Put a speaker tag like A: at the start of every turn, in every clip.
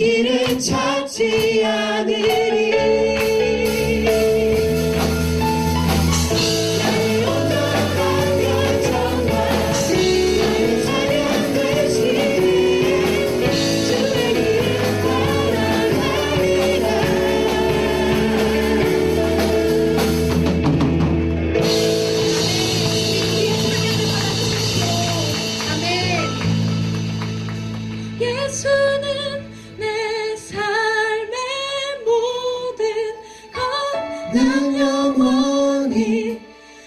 A: 길을 찾지 않으리. 나를 온전한 열정과 나를 사랑 되시니 주의 길을 따라가리라. 예수는 내 삶의 모든 것. 난 영원히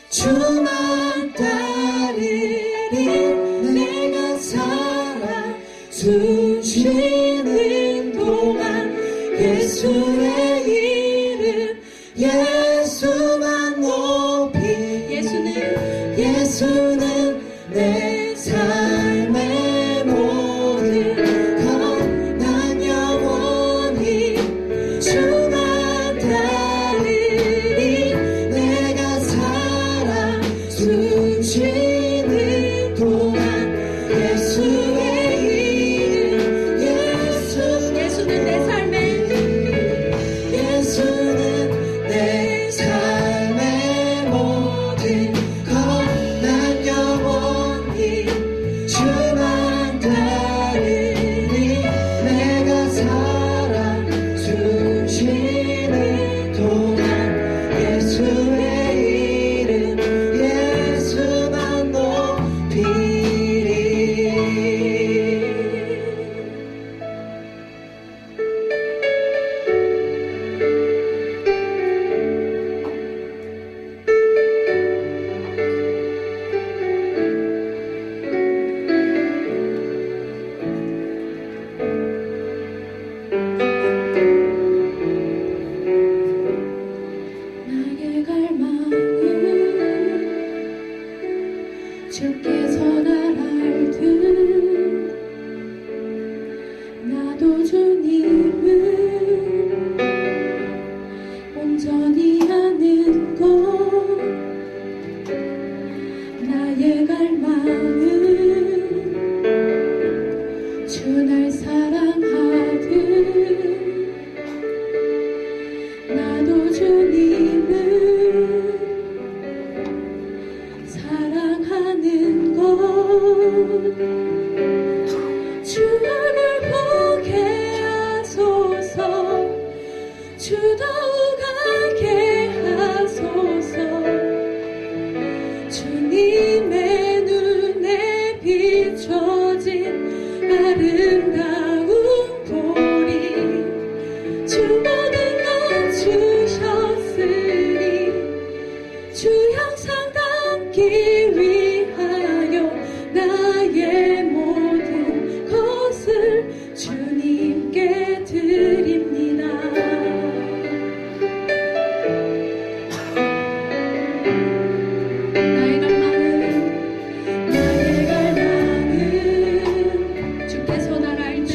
A: 주만 따르리. 내가 살아 숨 쉬는 동안 예수의 이름 예수만 높이. 예수는 내 삶의 모든 것. 난 영원히 주만 따르리. 내가 살아 숨 쉬는 동안 예수의 이름 예수는 내 삶의 모든 것. 난 영원히 주만 따르리. 내가 살아 숨 쉬는 동안 예수의 이름 예수만 높이리. 나의 갈망은 주께서 날 알듯 나도 주님을 온전히 아는 것. 나의 갈망은 주 날 사랑하듯 나도 주님을 사랑하는 것. 주 얼굴 보게 하소서. 주 더욱 알게 하소서. 주님의 눈에 비춰진 아름다운 보리. 주 모든 것 주셨으니 주 형상 담기 위하여 나의 모든 것을 주님께 드립니다. 나의 갈망은 주께서 날 알듯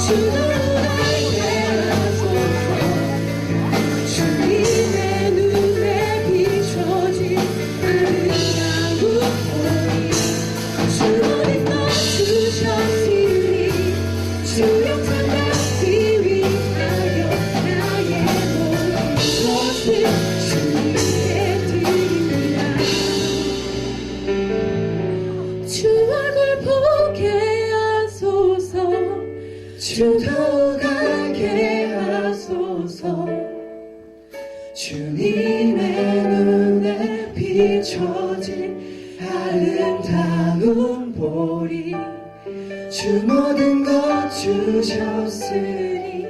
A: 주님의 눈에 비춰진 아름다운 보리 주님 주셨으니 주 영상 받기 위하여 나의 모든 것을 주님께 드립니다. 주 얼굴 보게 하소서 주도 가게 하소서 주님의 눈에 비춰진 아름다운 보리 주 모든 것 주셨으니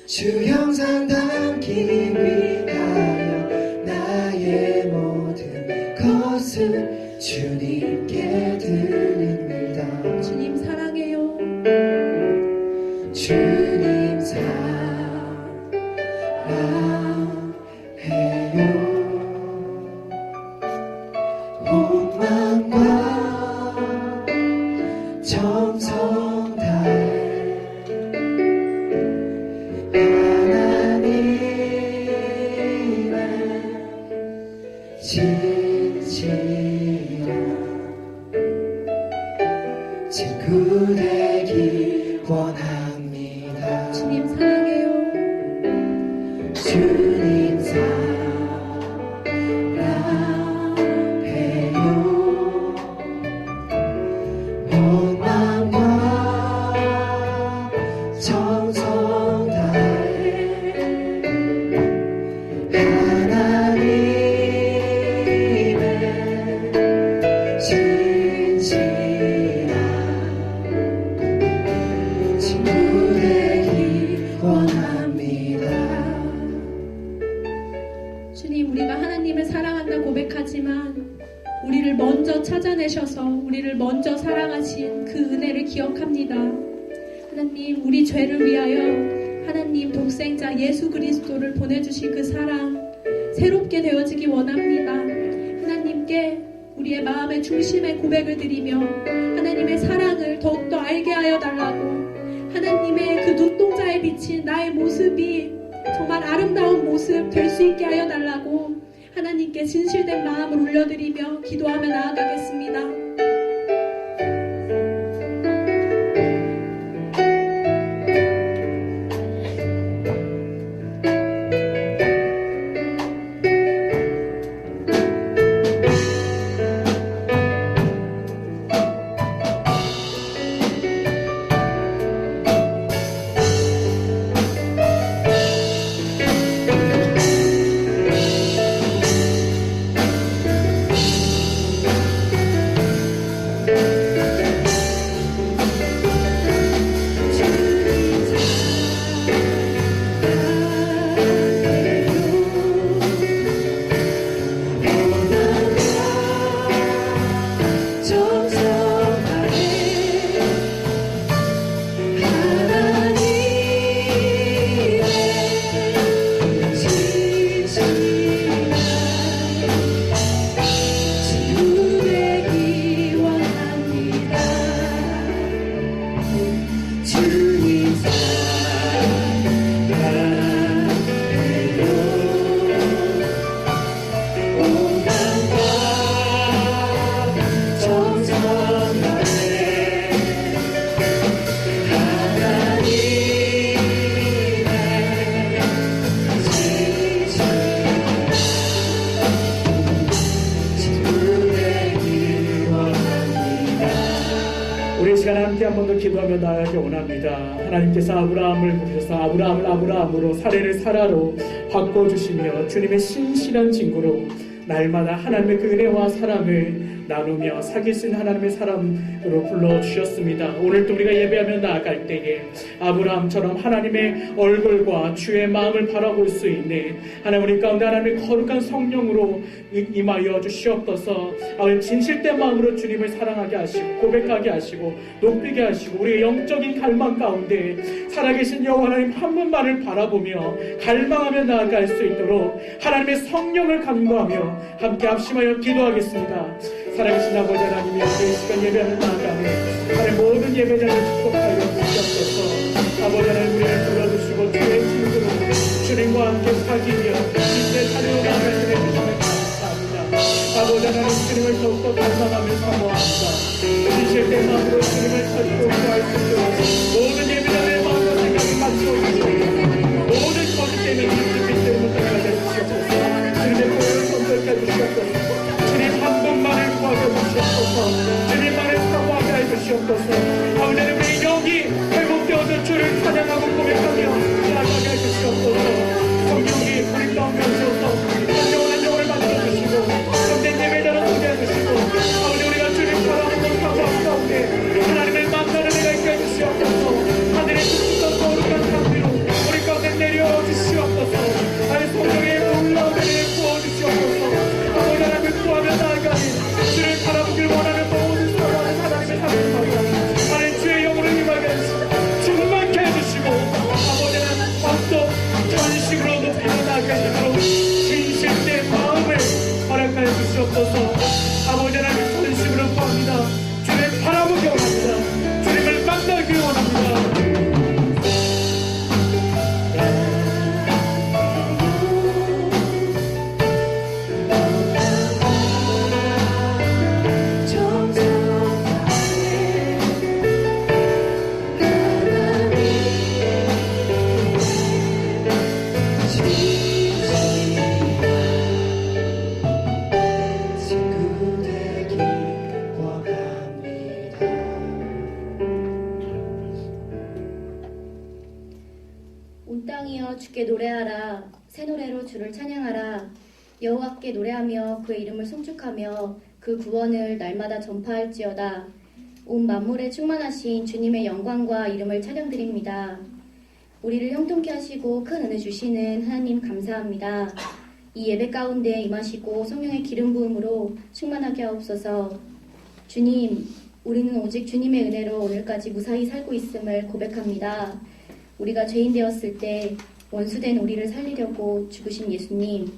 A: 주 형상 담기 위하여 나의 모든 것을 주님께 드립니다. 주님 사랑해요. 주님 사랑해요. 온 마음과 정성 다해 하나님의 진실한 친구 되기 원합니다. 주님 사랑해요. 주님 사랑해요. 온 마음과 정성 다해 하나님의 진실한 친구 되기 원합니다. 주님, 우리가 하나님을 사랑한다 고백하지만 우리를 먼저 찾아내셔서 우리를 먼저 사랑하신 그 은혜를 기억합니다. 하나님, 우리 죄를 위하여 하나님 독생자 예수 그리스도를 보내주신 그 사랑 새롭게 되어지기 원합니다. 하나님께 우리의 마음의 중심에 고백을 드리며 하나님의 사랑을 더욱더 알게 하여 달라고, 하나님의 그 눈동자에 비친 나의 모습이 정말 아름다운 모습 될 수 있게 하여 달라고 하나님께 진실된 마음을 올려드리며 기도하며 나아가겠습니다.
B: 우리 시간에 함께 한 번 더 기도하며 나아가기 원합니다. 하나님께서 아브라함을 부르셔서 아브라함을 아브라함으로 사례를 사라로 바꿔주시며 주님의 신실한 친구로 날마다 하나님의 그 은혜와 사랑을 나누며 사귀신 하나님의 사람으로 불러주셨습니다. 오늘도 우리가 예배하며 나아갈 때에 아브라함처럼 하나님의 얼굴과 주의 마음을 바라볼 수 있는 하나님, 우리 가운데 하나님의 거룩한 성령으로 임하여 주시옵소서. 진실된 마음으로 주님을 사랑하게 하시고 고백하게 하시고 높이게 하시고 우리의 영적인 갈망 가운데 살아계신 여호와 하나님 한 분만을 바라보며 갈망하며 나아갈 수 있도록 하나님의 성령을 간구하며 함께 합심하여 기도하겠습니다. 살아계신 아버지 하나님이 이 시간 예배하며 나아가는 하나님 모든 예배자를 축복하여 주시옵소서. 하나님 주님을 더욱더 닮아가며 사모합니다. 이실 때 마음으로 주님을 찾고 구할 수 있도록 모든 예배자들의 마음과 생각을 맞추어 주시고 모든 거짓되는 믿음을 못하게 해주시옵소서. 주님의 보혈을 선택해 주시옵소서. 주님 한 분만을 구하게 해주시옵소서. 주님만을 사모하게 해주시옵소서. 아버지 하나님 우리 영이 회복되어서 주를 찬양하고 고백하며 나아가게 해주시옵소서. 성령이 우리 가운데 오셔서 한 영을 만들어주시고 성된 예배자로 소개해주시고 아버지 우리가 주님 바라보고 사모하는 가운데 하나님을 만나는 은혜가 있게 해주시옵소서. 하늘의 깊은 거룩한 향기로 우리 가운데 내려주시옵소서. 하나님 성령의 놀라운 은혜를 부어주시옵소서. 아버지 하나님을 구하며 나아가니 주를 바라보길 원하는 모든 사랑하는 하나님의 사랑입니다. 하나님 주의 영혼을 임하게 해주시고 충만케 해주시고 아버지 하나님 밥도 전식으로 높이며 나아가시도록 진실된 마음을 허락하여 주시옵소서. 아버지 하나님 전식으로 구합니다. 주를 바라보기 원합니다. 주님을 만나기 원합니다.
C: 온 땅이여 주께 노래하라. 새 노래로 주를 찬양하라. 여호와께 노래하며 그의 이름을 송축하며 그 구원을 날마다 전파할지어다. 온 만물에 충만하신 주님의 영광과 이름을 찬양드립니다. 우리를 형통케 하시고 큰 은혜 주시는 하나님 감사합니다. 이 예배 가운데 임하시고 성령의 기름 부음으로 충만하게 하옵소서. 주님, 우리는 오직 주님의 은혜로 오늘까지 무사히 살고 있음을 고백합니다. 우리가 죄인 되었을 때 원수된 우리를 살리려고 죽으신 예수님,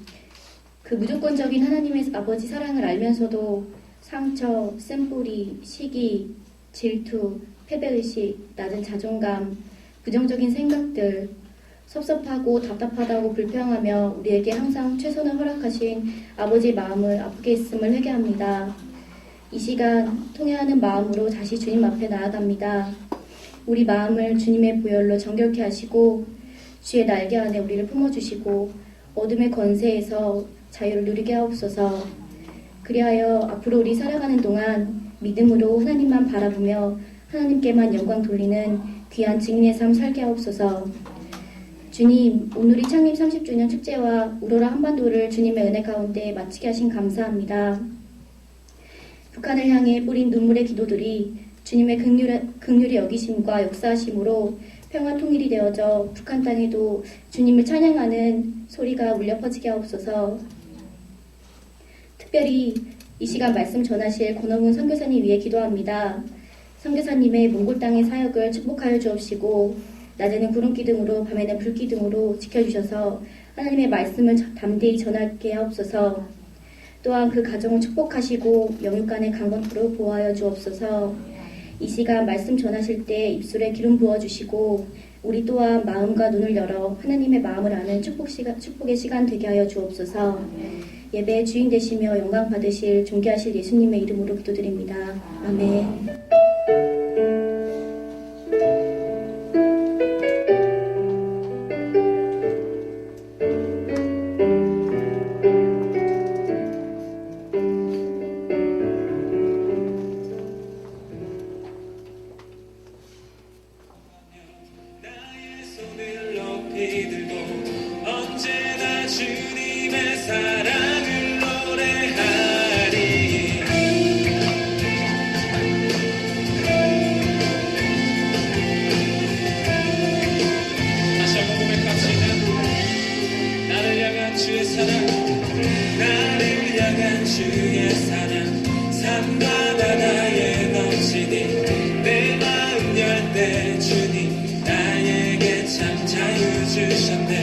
C: 그 무조건적인 하나님의 아버지 사랑을 알면서도 상처, 쓴뿌리, 시기, 질투, 패배의식, 낮은 자존감, 부정적인 생각들, 섭섭하고 답답하다고 불평하며 우리에게 항상 최선을 허락하신 아버지의 마음을 아프게 했음을 회개합니다. 이 시간 통회하는 마음으로 다시 주님 앞에 나아갑니다. 우리 마음을 주님의 보혈로 정결케 하시고 주의 날개 안에 우리를 품어주시고 어둠의 권세에서 자유를 누리게 하옵소서. 그리하여 앞으로 우리 살아가는 동안 믿음으로 하나님만 바라보며 하나님께만 영광 돌리는 귀한 증인의 삶 살게 하옵소서. 주님, 오늘이 창립 30주년 축제와 우러라 한반도를 주님의 은혜 가운데 마치게 하신 감사합니다. 북한을 향해 뿌린 눈물의 기도들이 주님의 긍휼히 여기심과 역사하심으로 평화 통일이 되어져 북한 땅에도 주님을 찬양하는 소리가 울려 퍼지게 하옵소서. 특별히 이 시간 말씀 전하실 권어문 선교사님 위해 기도합니다. 선교사님의 몽골 땅의 사역을 축복하여 주옵시고 낮에는 구름 기둥으로 밤에는 불 기둥으로 지켜주셔서 하나님의 말씀을 담대히 전하게 하옵소서. 또한 그 가정을 축복하시고 영육간의 강건토로 보호하여 주옵소서. 이 시간 말씀 전하실 때 입술에 기름 부어주시고 우리 또한 마음과 눈을 열어 하나님의 마음을 아는 축복의 시간 되게 하여 주옵소서. 예배의 주인 되시며 영광 받으실 존귀하실 예수님의 이름으로 기도드립니다. 아멘.
D: 언제나 주님의 사랑을 노래하리. 다시 한번 고백합시다. 나를 향한 주의 사랑, 나를 향한 주의 사랑, 산과 바다에 넘치니 내 마음 열 때 주님 나에게 참 자유 주셨네.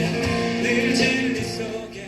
D: 늘 진리 속에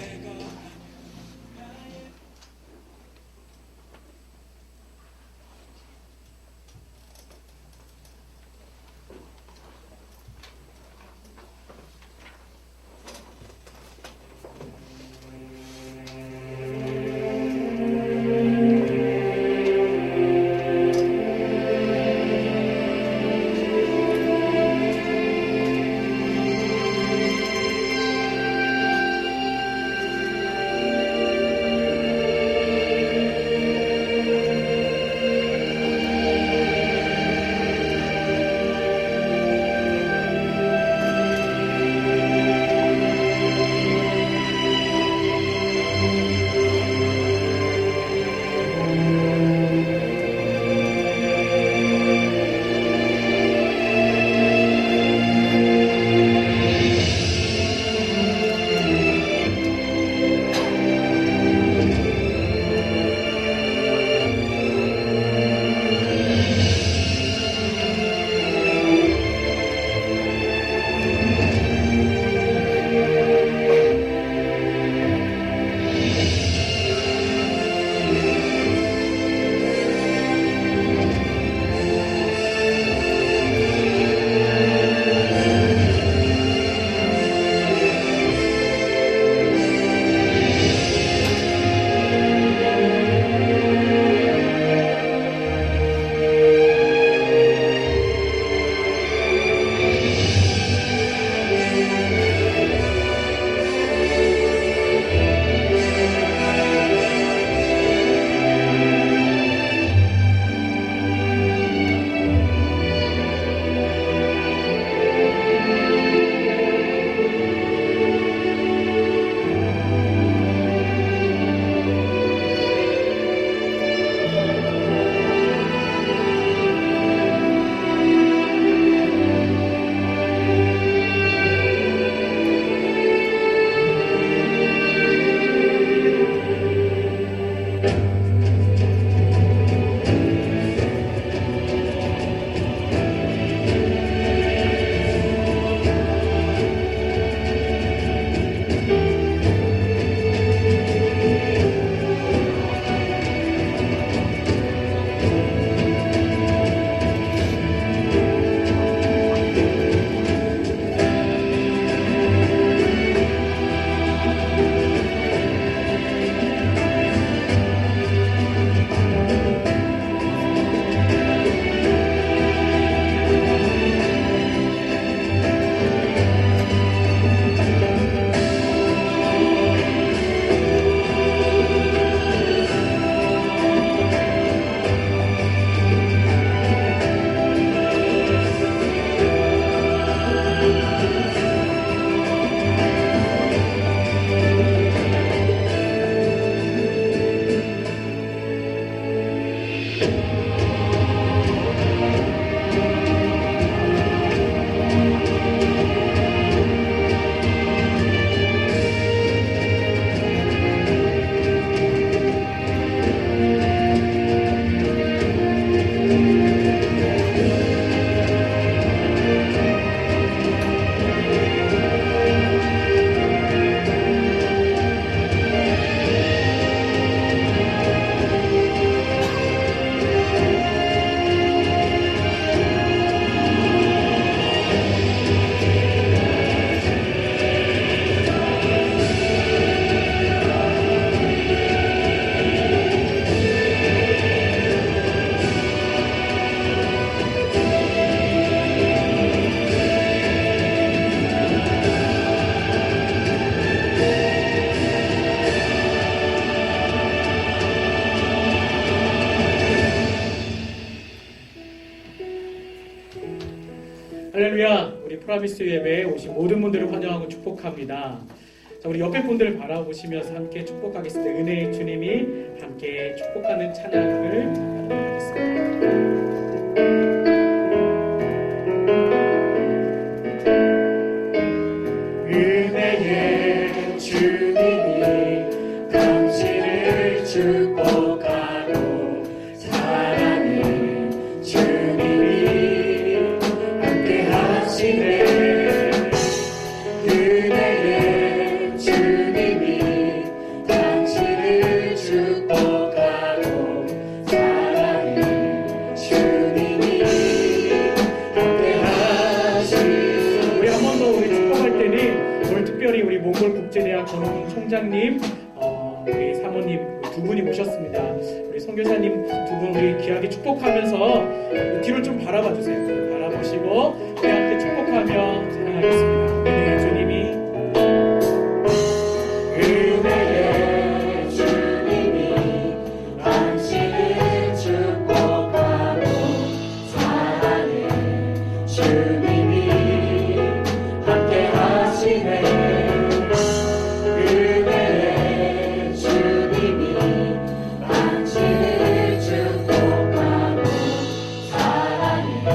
B: 할렐루야. 우리 프라미스 예배에 오신 모든 분들을 환영하고 축복합니다. 자, 우리 옆에 분들을 바라보시면서 함께 축복하겠습니다. 은혜의 주님이 함께 축복하는 찬양을 하겠습니다. 은혜의 주님이 당신을 축복하고 사랑하는 주님이 함께 하시네. 은혜의 주님이 당신을 축복하고 사랑하는 주님이 함께 하시네. 우리 한 번 더 우리 축복할 때는 오늘 특별히 우리 몽골 국제대학 권홍 총장님, 우리 사모님 두 분이 오셨습니다. 우리 선교사님 두 분 우리 귀하게 축복하면서 뒤를 좀 바라봐 주세요. 바라보시고 우리 함께 축복하며 찬양하겠습니다. 은혜의 주님이 은혜의 주님이 당신을 축복하고 사랑하는 주님이 함께 하시네. 은혜의 주님이 당신을 축복하고 사랑하는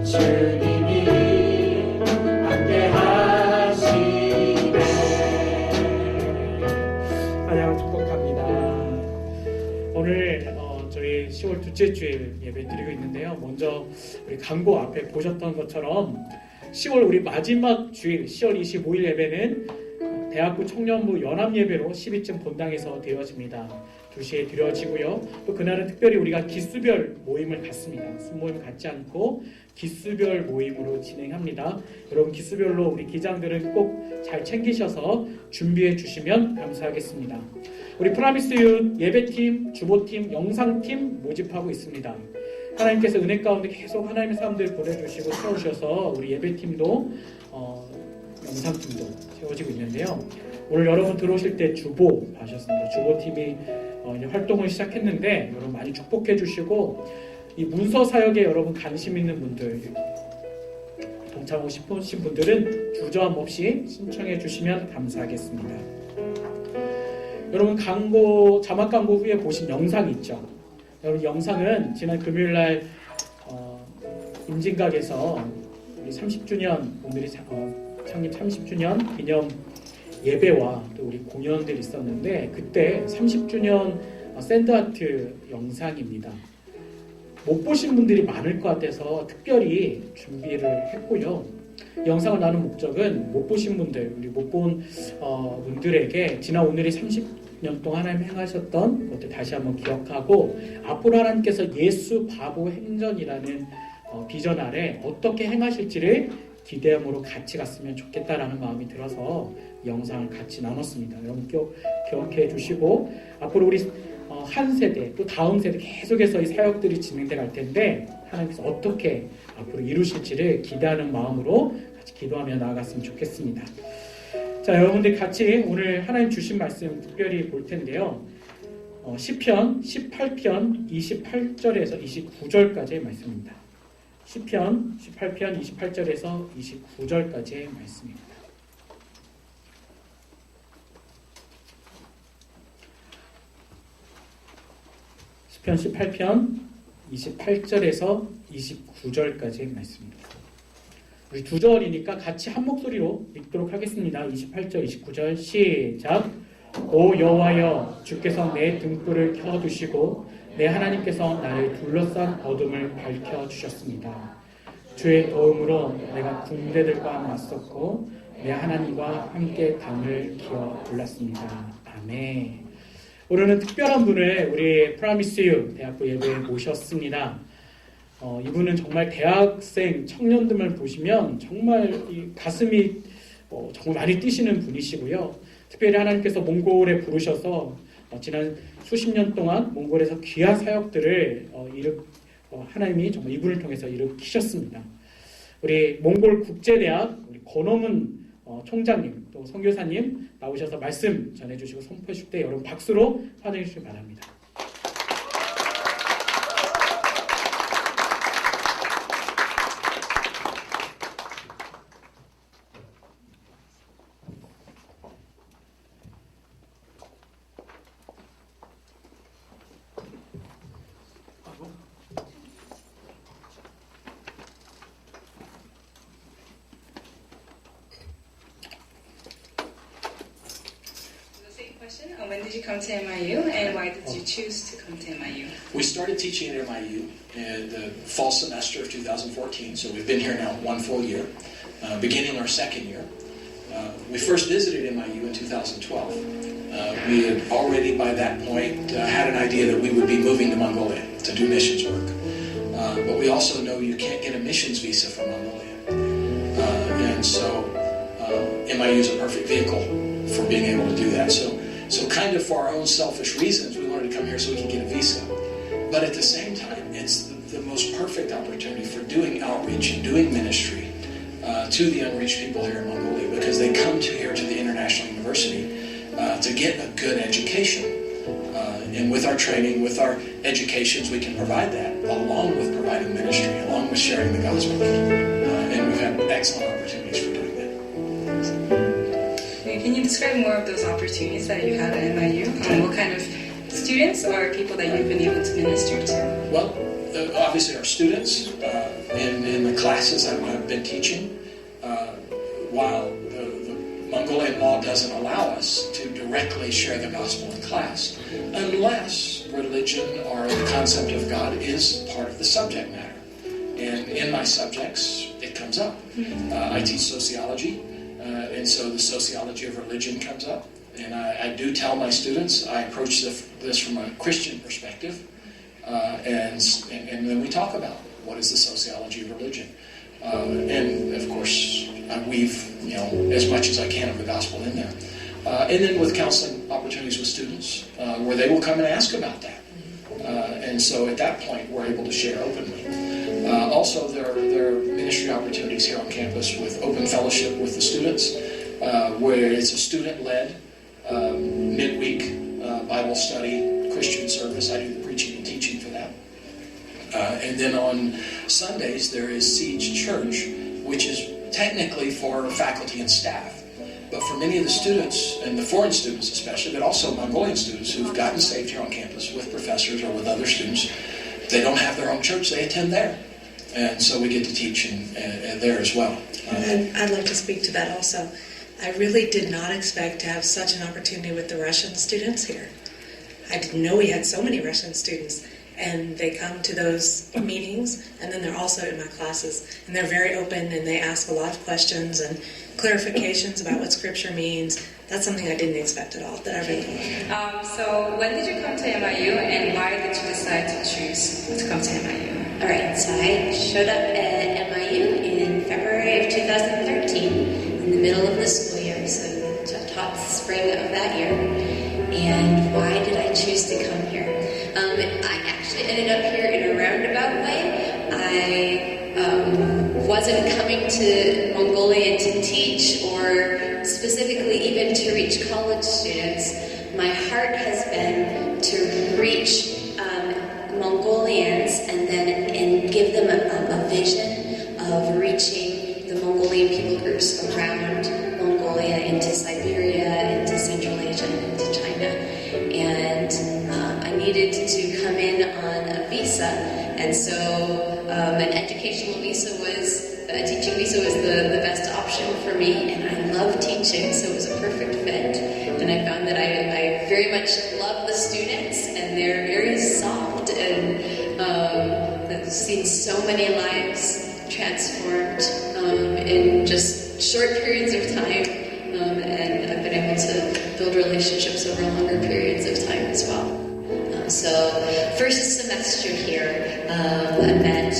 B: 주님이 함께 하시네. 찬양 축복합니다. 오늘 저희 10월 둘째 주일 예배 드리고 있는데요. 먼저 우리 광고 앞에 보셨던 것처럼 10월 우리 마지막 주일 10월 25일 예배는 대학부 청년부 연합예배로 12층 본당에서 드려집니다. 2시에 드려지고요. 또 그날은 특별히 우리가 기수별 모임을 갖습니다. 순모임 갖지 않고 기수별 모임으로 진행합니다. 여러분 기수별로 우리 기장들은 꼭 잘 챙기셔서 준비해 주시면 감사하겠습니다. 우리 프라미스 윷 예배팀, 주보팀, 영상팀 모집하고 있습니다. 하나님께서 은혜 가운데 계속 하나님의 사람들 보내주시고 세우셔서 우리 예배팀도 영상팀도 세워지고 있는데요. 오늘 여러분 들어오실 때 주보 하셨습니다. 주보팀이 이제 활동을 시작했는데 여러분 많이 축복해 주시고 이 문서 사역에 여러분 관심 있는 분들 동참하고 싶으신 분들은 주저함 없이 신청해 주시면 감사하겠습니다. 여러분 광고 자막 광고 후에 보신 영상 있죠? 여러분 영상은 지난 금요일날 임진각에서 우리 30주년 오늘이 창립 30주년 기념 예배와 또 우리 공연들이 있었는데 그때 30주년 샌드아트 영상입니다. 못 보신 분들이 많을 것 같아서 특별히 준비를 했고요. 이 영상을 나눈 목적은 못 보신 분들, 우리 못 본 분들에게 지난 오늘이 30년 동안 하나님 행하셨던 것들 다시 한번 기억하고 앞으로 하나님께서 예수 바보 행전이라는 비전 아래 어떻게 행하실지를 기대함으로 같이 갔으면 좋겠다라는 마음이 들어서 이 영상을 같이 나눴습니다. 여러분 기억해 주시고 앞으로 우리 한 세대 또 다음 세대 계속해서 이 사역들이 진행돼 갈 텐데 하나님께서 어떻게 앞으로 이루실지를 기대하는 마음으로 같이 기도하며 나아갔으면 좋겠습니다. 자, 여러분들 같이 오늘 하나님 주신 말씀 특별히 볼 텐데요. 시편 18편 28절에서 29절까지의 말씀입니다. 시편 18편 28절에서 29절까지의 말씀입니다. 시편 18편 28절에서 29절까지의 말씀입니다. 우리 두 절이니까 같이 한 목소리로 읽도록 하겠습니다. 28절 29절 시작. 오 여호와여 주께서 내 등불을 켜두시고 내 하나님께서 나를 둘러싼 어둠을 밝혀주셨습니다. 주의 도움으로 내가 군대들과 맞섰고 내 하나님과 함께 담을 기어 올랐습니다. 아멘. 오늘은 특별한 분을 우리 프라미스 윷 대학부 예배에 모셨습니다. 이분은 정말 대학생 청년들만 보시면 정말 이 가슴이 정말 많이 뛰시는 분이시고요. 특별히 하나님께서 몽골에 부르셔서 지난 수십 년 동안 몽골에서 귀한 사역들을 하나님이 정말 이분을 통해서 일으키셨습니다. 우리 몽골 국제대학 우리 권홍은 총장님 또 선교사님 나오셔서 말씀 전해주시고 선포해 주실 때 여러분 박수로 환영해 주시기 바랍니다.
E: did you come to NYU, and why did you choose to come to NYU?
F: We started teaching at NYU in the fall semester of 2014, so we've been here now 1 full year, beginning our second year. We first visited NYU in 2012. We had already by that point had an idea that we would be moving to Mongolia to do missions work. But we also know you can't get a missions visa from Mongolia. And so NYU is a perfect vehicle for being able to do that. So kind of for our own selfish reasons, we wanted to come here so we could get a visa. But at the same time, it's the most perfect opportunity for doing outreach and doing ministry to the unreached people here in Mongolia, because they come here to the International University to get a good education. And with our training, with our educations, we can provide that, along with providing ministry, along with sharing the gospel. And we've had excellent opportunities for doing that.
E: Can you describe more of those opportunities that you had at NYU? What kind of students or people that you've been able to minister to?
F: Well, obviously our students in the classes I've been teaching, while the Mongolian law doesn't allow us to directly share the gospel in class, unless religion or the concept of God is part of the subject matter. And in my subjects, it comes up. I teach sociology, and so the sociology of religion comes up. And I do tell my students, I approach this from a Christian perspective, and then we talk about what is the sociology of religion. And of course, I weave as much as I can of the gospel in there. And then with counseling opportunities with students, where they will come and ask about that. And so at that point, we're able to share openly. Also, there are ministry opportunities here on campus with open fellowship with the students, where it's a student-led midweek Bible study, Christian service. I do the preaching and teaching for that. And then on Sundays, there is Siege Church, which is technically for faculty and staff. But for many of the students, and the foreign students especially, but also Mongolian students who've gotten saved here on campus with professors or with other students, they don't have their own church, they attend there. And so we get to teach and there as well.
G: And I'd like to speak to that also. I really did not expect to have such an opportunity with the Russian students here. I didn't know we had so many Russian students. And they come to those meetings, and then they're also in my classes. And they're very open, and they ask a lot of questions and clarifications about what Scripture means. That's something I didn't expect at all, that I really loved.
E: So when did you come to NYU, and why did you decide to choose to come to NYU?
H: All right, so I showed up at NYU in February of 2013, in the middle of the school year, so I taught the spring of that year. And why did I choose to come here? I actually ended up here in a roundabout way. I wasn't coming to Mongolia to teach or specifically even to reach college students. My heart has been to reach Mongolians and give them a vision of reaching the Mongolian people groups around Mongolia, into Siberia, into Central Asia, into China. And I needed to come in on a visa, and so an educational visa a teaching visa was the best option for me, and I love teaching, so it was a perfect fit. And I found that I very much love the students, and they're very soft, and I've seen so many lives transformed in just short periods of time, and I've been able to build relationships over longer periods of time as well. So first semester here, I met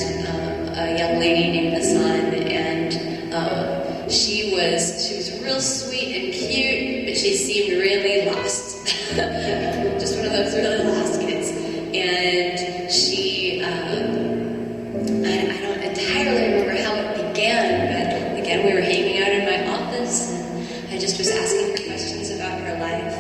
H: a young lady named Hassan, and she was real sweet and cute, but she seemed really lost. Just one of those really lost kids. And she, I don't entirely remember how it began, but again, we were hanging out in my office, and I just was asking her questions about her life,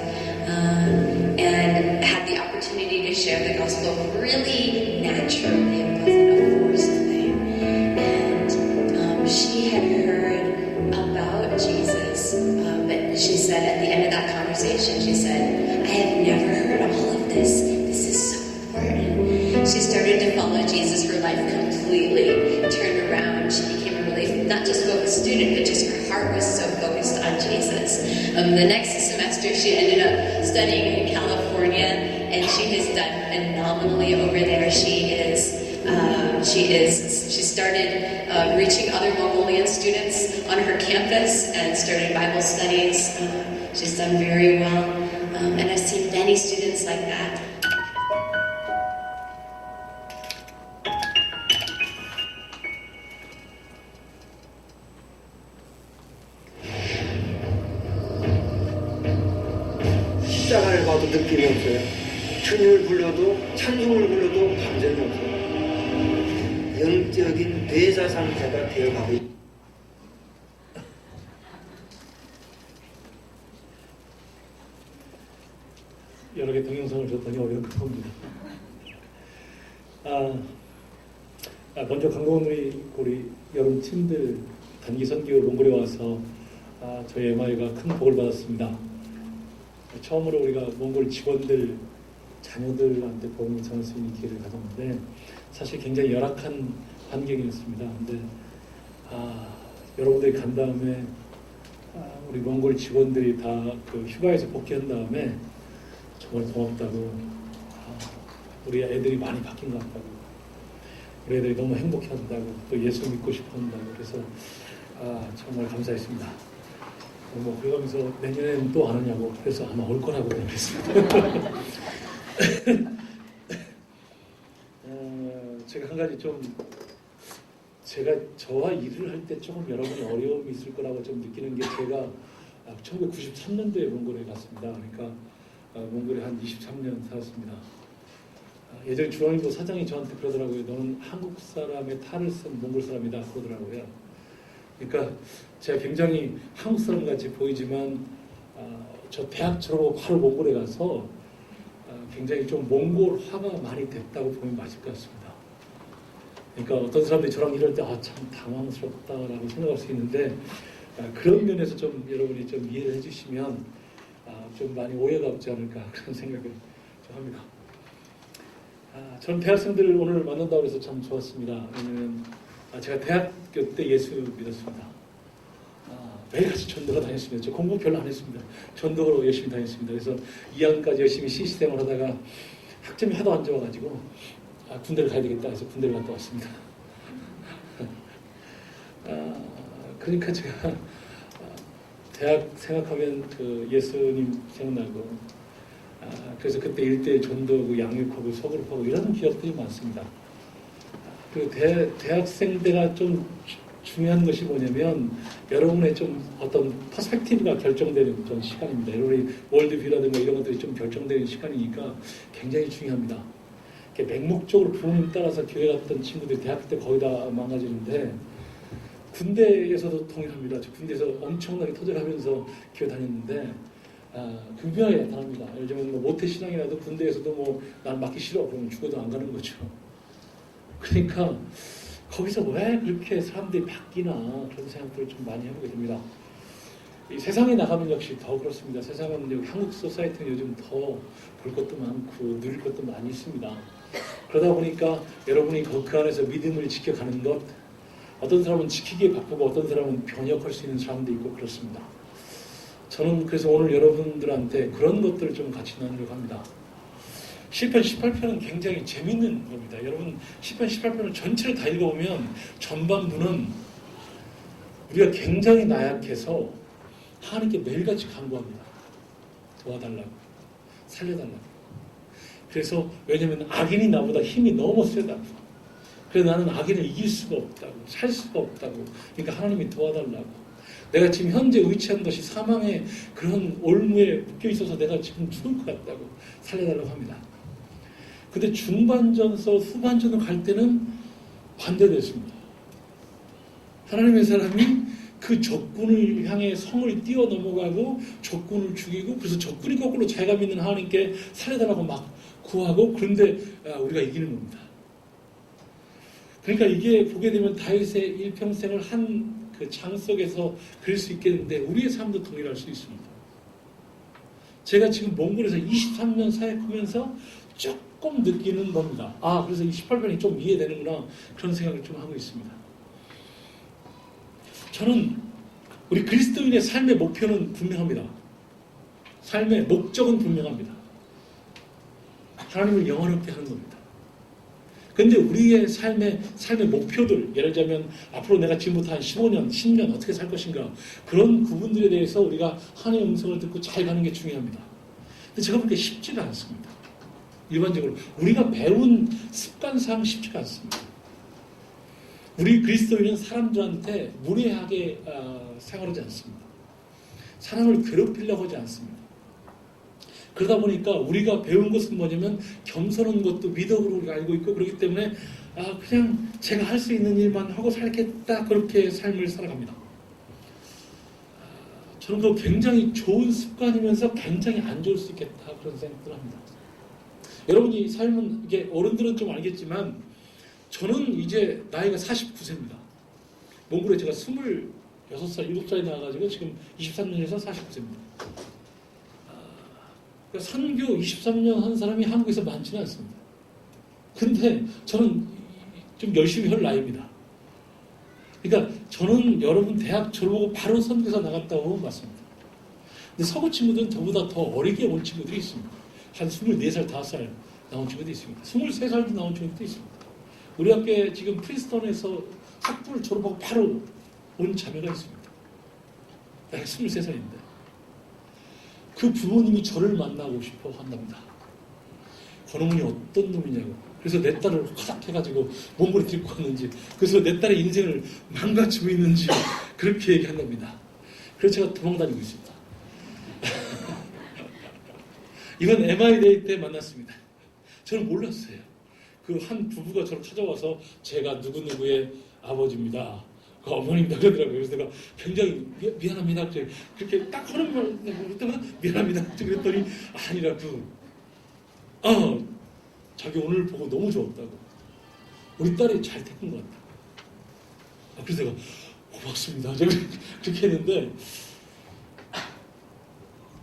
H: and had the opportunity to share the gospel really naturally. It wasn't a forced thing. And she had heard about Jesus, but she said at the end of that conversation, she said, I have never heard all of this. This is so important. She started to follow Jesus. Her life completely turned around. She became a really, not just focused student, but just her heart was so focused on Jesus. The next semester, semester. She ended up studying in California, and she has done phenomenally over there. She started reaching other Mongolian students on her campus and started Bible studies. She's done very well, and I've seen many students like that.
I: 십자가를 봐도 느낌이 없어요. 주님을 불러도 찬송을 불러도 감정이 없어요. 영적인 대자 상태가 되어가고 있습니다.
B: 여러 개 동영상을 줬더니 어려운 겁니다. 먼저 강동원의 우리 여름 팀들 단기 선교 몽골에 와서 저희 MI가 큰 복을 받았습니다. 처음으로 우리가 몽골 직원들 자녀들한테 복음을 전할 수 있는 기회를 가졌는데 사실 굉장히 열악한 환경이었습니다. 근데 여러분들이 간 다음에 우리 몽골 직원들이 다 그 휴가에서 복귀한 다음에 정말 고맙다고, 우리 애들이 많이 바뀐 것 같다고, 우리 애들이 너무 행복해한다고, 또 예수 믿고 싶어한다고, 그래서 정말 감사했습니다. 그러면서 내년에는 또 안 오냐고, 그래서 아마 올 거라고 그랬습니다. 제가 한 가지 제가 저와 일을 할 때 조금 여러분이 어려움이 있을 거라고 좀 느끼는 게, 제가 1993년도에 몽골에 갔습니다. 그러니까 몽골에 한 23년 살았습니다. 예전에 중앙일보 사장이 저한테 그러더라고요. 너는 한국 사람의 탈을 쓴 몽골 사람이다 그러더라고요. 그러니까 제가 굉장히 한국 사람 같이 보이지만 저 대학 졸업하고 바로 몽골에 가서 굉장히 좀 몽골화가 많이 됐다고 보면 맞을 것 같습니다. 그러니까 어떤 사람들이 저랑 이럴 때 참 당황스럽다라고 생각할 수 있는데, 그런 면에서 좀 여러분이 좀 이해를 해주시면 좀 많이 오해가 없지 않을까 그런 생각을 좀 합니다. 전 대학생들을 오늘 만난다고 해서 참 좋았습니다. 왜냐면 제가 대학교 때 예수 믿었습니다. 매일같이 전도가 다녔습니다. 저 공부 별로 안 했습니다. 전도로 열심히 다녔습니다. 그래서 2학년까지 열심히 CC생을 하다가 학점이 하도 안 좋아가지고 군대를 가야 되겠다 해서 군대를 갔다 왔습니다. 그러니까 제가 대학 생각하면 그 예수님 생각나고, 그래서 그때 일대 전도하고 양육하고 서글프하고 이런 기억들이 많습니다. 그리고 대학생 때가 좀 중요한 것이 뭐냐면, 여러분의 좀 어떤 퍼스펙티브가 결정되는 그런 시간입니다. 여러분의 월드뷰라든가 이런 것들이 좀 결정되는 시간이니까 굉장히 중요합니다. 맹목적으로 부모님 따라서 교회 갔던 친구들이 대학교 때 거의 다 망가지는데, 군대에서도 동일합니다. 저 군대에서 엄청나게 토절하면서 교회 다녔는데 극명하게 나타납니다. 예를 들면 모태신앙이라도 군대에서도 난 맞기 싫어 그러면 죽어도 안 가는 거죠. 그러니까 거기서 왜 그렇게 사람들이 바뀌나 그런 생각들을 좀 많이 해보게 됩니다. 이 세상에 나가면 역시 더 그렇습니다. 세상은 여기 한국 소사이티는 요즘 더 볼 것도 많고 누릴 것도 많이 있습니다. 그러다 보니까 여러분이 그 안에서 믿음을 지켜가는 것, 어떤 사람은 지키기에 바쁘고 어떤 사람은 변혁할 수 있는 사람도 있고 그렇습니다. 저는 그래서 오늘 여러분들한테 그런 것들을 좀 같이 나누려고 합니다. 시편 18편은 굉장히 재밌는 겁니다. 여러분 시편 18편을 전체를 다 읽어보면 전반부는 우리가 굉장히 나약해서 하나님께 매일같이 간구합니다. 도와달라고, 살려달라고. 그래서 왜냐하면 악인이 나보다 힘이 너무 세다고, 그래서 나는 악인을 이길 수가 없다고, 살 수가 없다고, 그러니까 하나님이 도와달라고, 내가 지금 현재 위치한 것이 사망의 그런 올무에 묶여있어서 내가 지금 죽을 것 같다고 살려달라고 합니다. 근데 중반전서 후반전으로 갈 때는 반대됐습니다. 하나님의 사람이 그 적군을 향해 성을 뛰어넘어가고 적군을 죽이고, 그래서 적군이 거꾸로 자기가 믿는 하나님께 살려달라고 막 구하고, 그런데 우리가 이기는 겁니다. 그러니까 이게 보게 되면 다윗의 일평생을 한 그 장 속에서 그릴 수 있겠는데, 우리의 삶도 동일할 수 있습니다. 제가 지금 몽골에서 23년 사역하면서 조금 느끼는 겁니다. 그래서 이 18편이 좀 이해되는구나 그런 생각을 좀 하고 있습니다. 저는 우리 그리스도인의 삶의 목표는 분명합니다.
J: 삶의 목적은 분명합니다. 하나님을 영원롭게 하는 겁니다. 근데 우리의 삶의 목표들, 예를 들자면 앞으로 내가 지금부터 한 15년, 10년 어떻게 살 것인가, 그런 부분들에 대해서 우리가 하나님의 음성을 듣고 잘 가는 게 중요합니다. 근데 제가 보기에 쉽지가 않습니다. 일반적으로 우리가 배운 습관상 쉽지가 않습니다. 우리 그리스도인은 사람들한테 무례하게 생활하지 않습니다. 사람을 괴롭히려고 하지 않습니다. 그러다 보니까 우리가 배운 것은 뭐냐면 겸손한 것도 미덕으로 우리가 알고 있고, 그렇기 때문에 그냥 제가 할 수 있는 일만 하고 살겠다, 그렇게 삶을 살아갑니다. 저는 그거 굉장히 좋은 습관이면서 굉장히 안 좋을 수 있겠다, 그런 생각을 합니다. 여러분이 삶은, 이게 어른들은 좀 알겠지만 저는 이제 나이가 49세입니다. 몽골에 제가 26살, 7살에 나와가지고 지금 23년에서 49세입니다. 선교 23년 한 사람이 한국에서 많지는 않습니다. 근데 저는 좀 열심히 할 나이입니다. 그러니까 저는 여러분 대학 졸업하고 바로 선교사 나갔다고 보면 맞습니다. 근데 서구 친구들은 저보다 더 어리게 온 친구들이 있습니다. 한 24살, 5살 나온 친구도 있습니다. 23살도 나온 친구도 있습니다. 우리 학교에 지금 프린스턴에서 학부를 졸업하고 바로 온 자매가 있습니다. 나이가 23살인데. 그 부모님이 저를 만나고 싶어 한답니다. 권어머니 어떤 놈이냐고. 그래서 내 딸을 허락해가지고 몽골에 데리고 갔는지, 그래서 내 딸의 인생을 망가지고 있는지 그렇게 얘기한답니다. 그래서 제가 도망다니고 있습니다. 이건 MI데이 때 만났습니다. 저는 몰랐어요. 그 한 부부가 저를 찾아와서 제가 누구누구의 아버지입니다. 그 어머님도 그러더라고요. 그래서 내가 굉장히 미안합니다. 그렇게 딱 하는 말 때마다 미안합니다. 그랬더니 아니라고. 자기 오늘 보고 너무 좋았다고. 우리 딸이 잘 데린 것 같다고. 그래서 내가 고맙습니다. 제가 그렇게 했는데,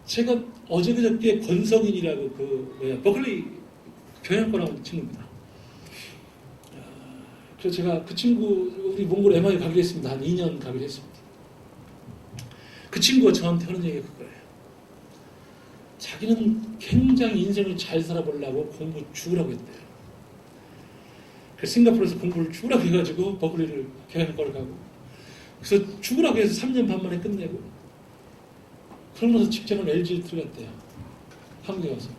J: 제가 어제 그저께 권성인이라고 버클리 경영학과 나온 친구입니다. 그래서 제가 그 친구, 우리 몽골 MI 가기로 했습니다. 한 2년 가기로 했습니다. 그 친구가 저한테 하는 얘기가 그거예요. 자기는 굉장히 인생을 잘 살아보려고 공부 죽으라고 했대요. 그래서 싱가포르에서 공부를 죽으라고 해가지고 버클리를 경영학과를 가고, 그래서 죽으라고 해서 3년 반 만에 끝내고, 그러면서 직장을 LG에 들어갔대요. 한국에 와서.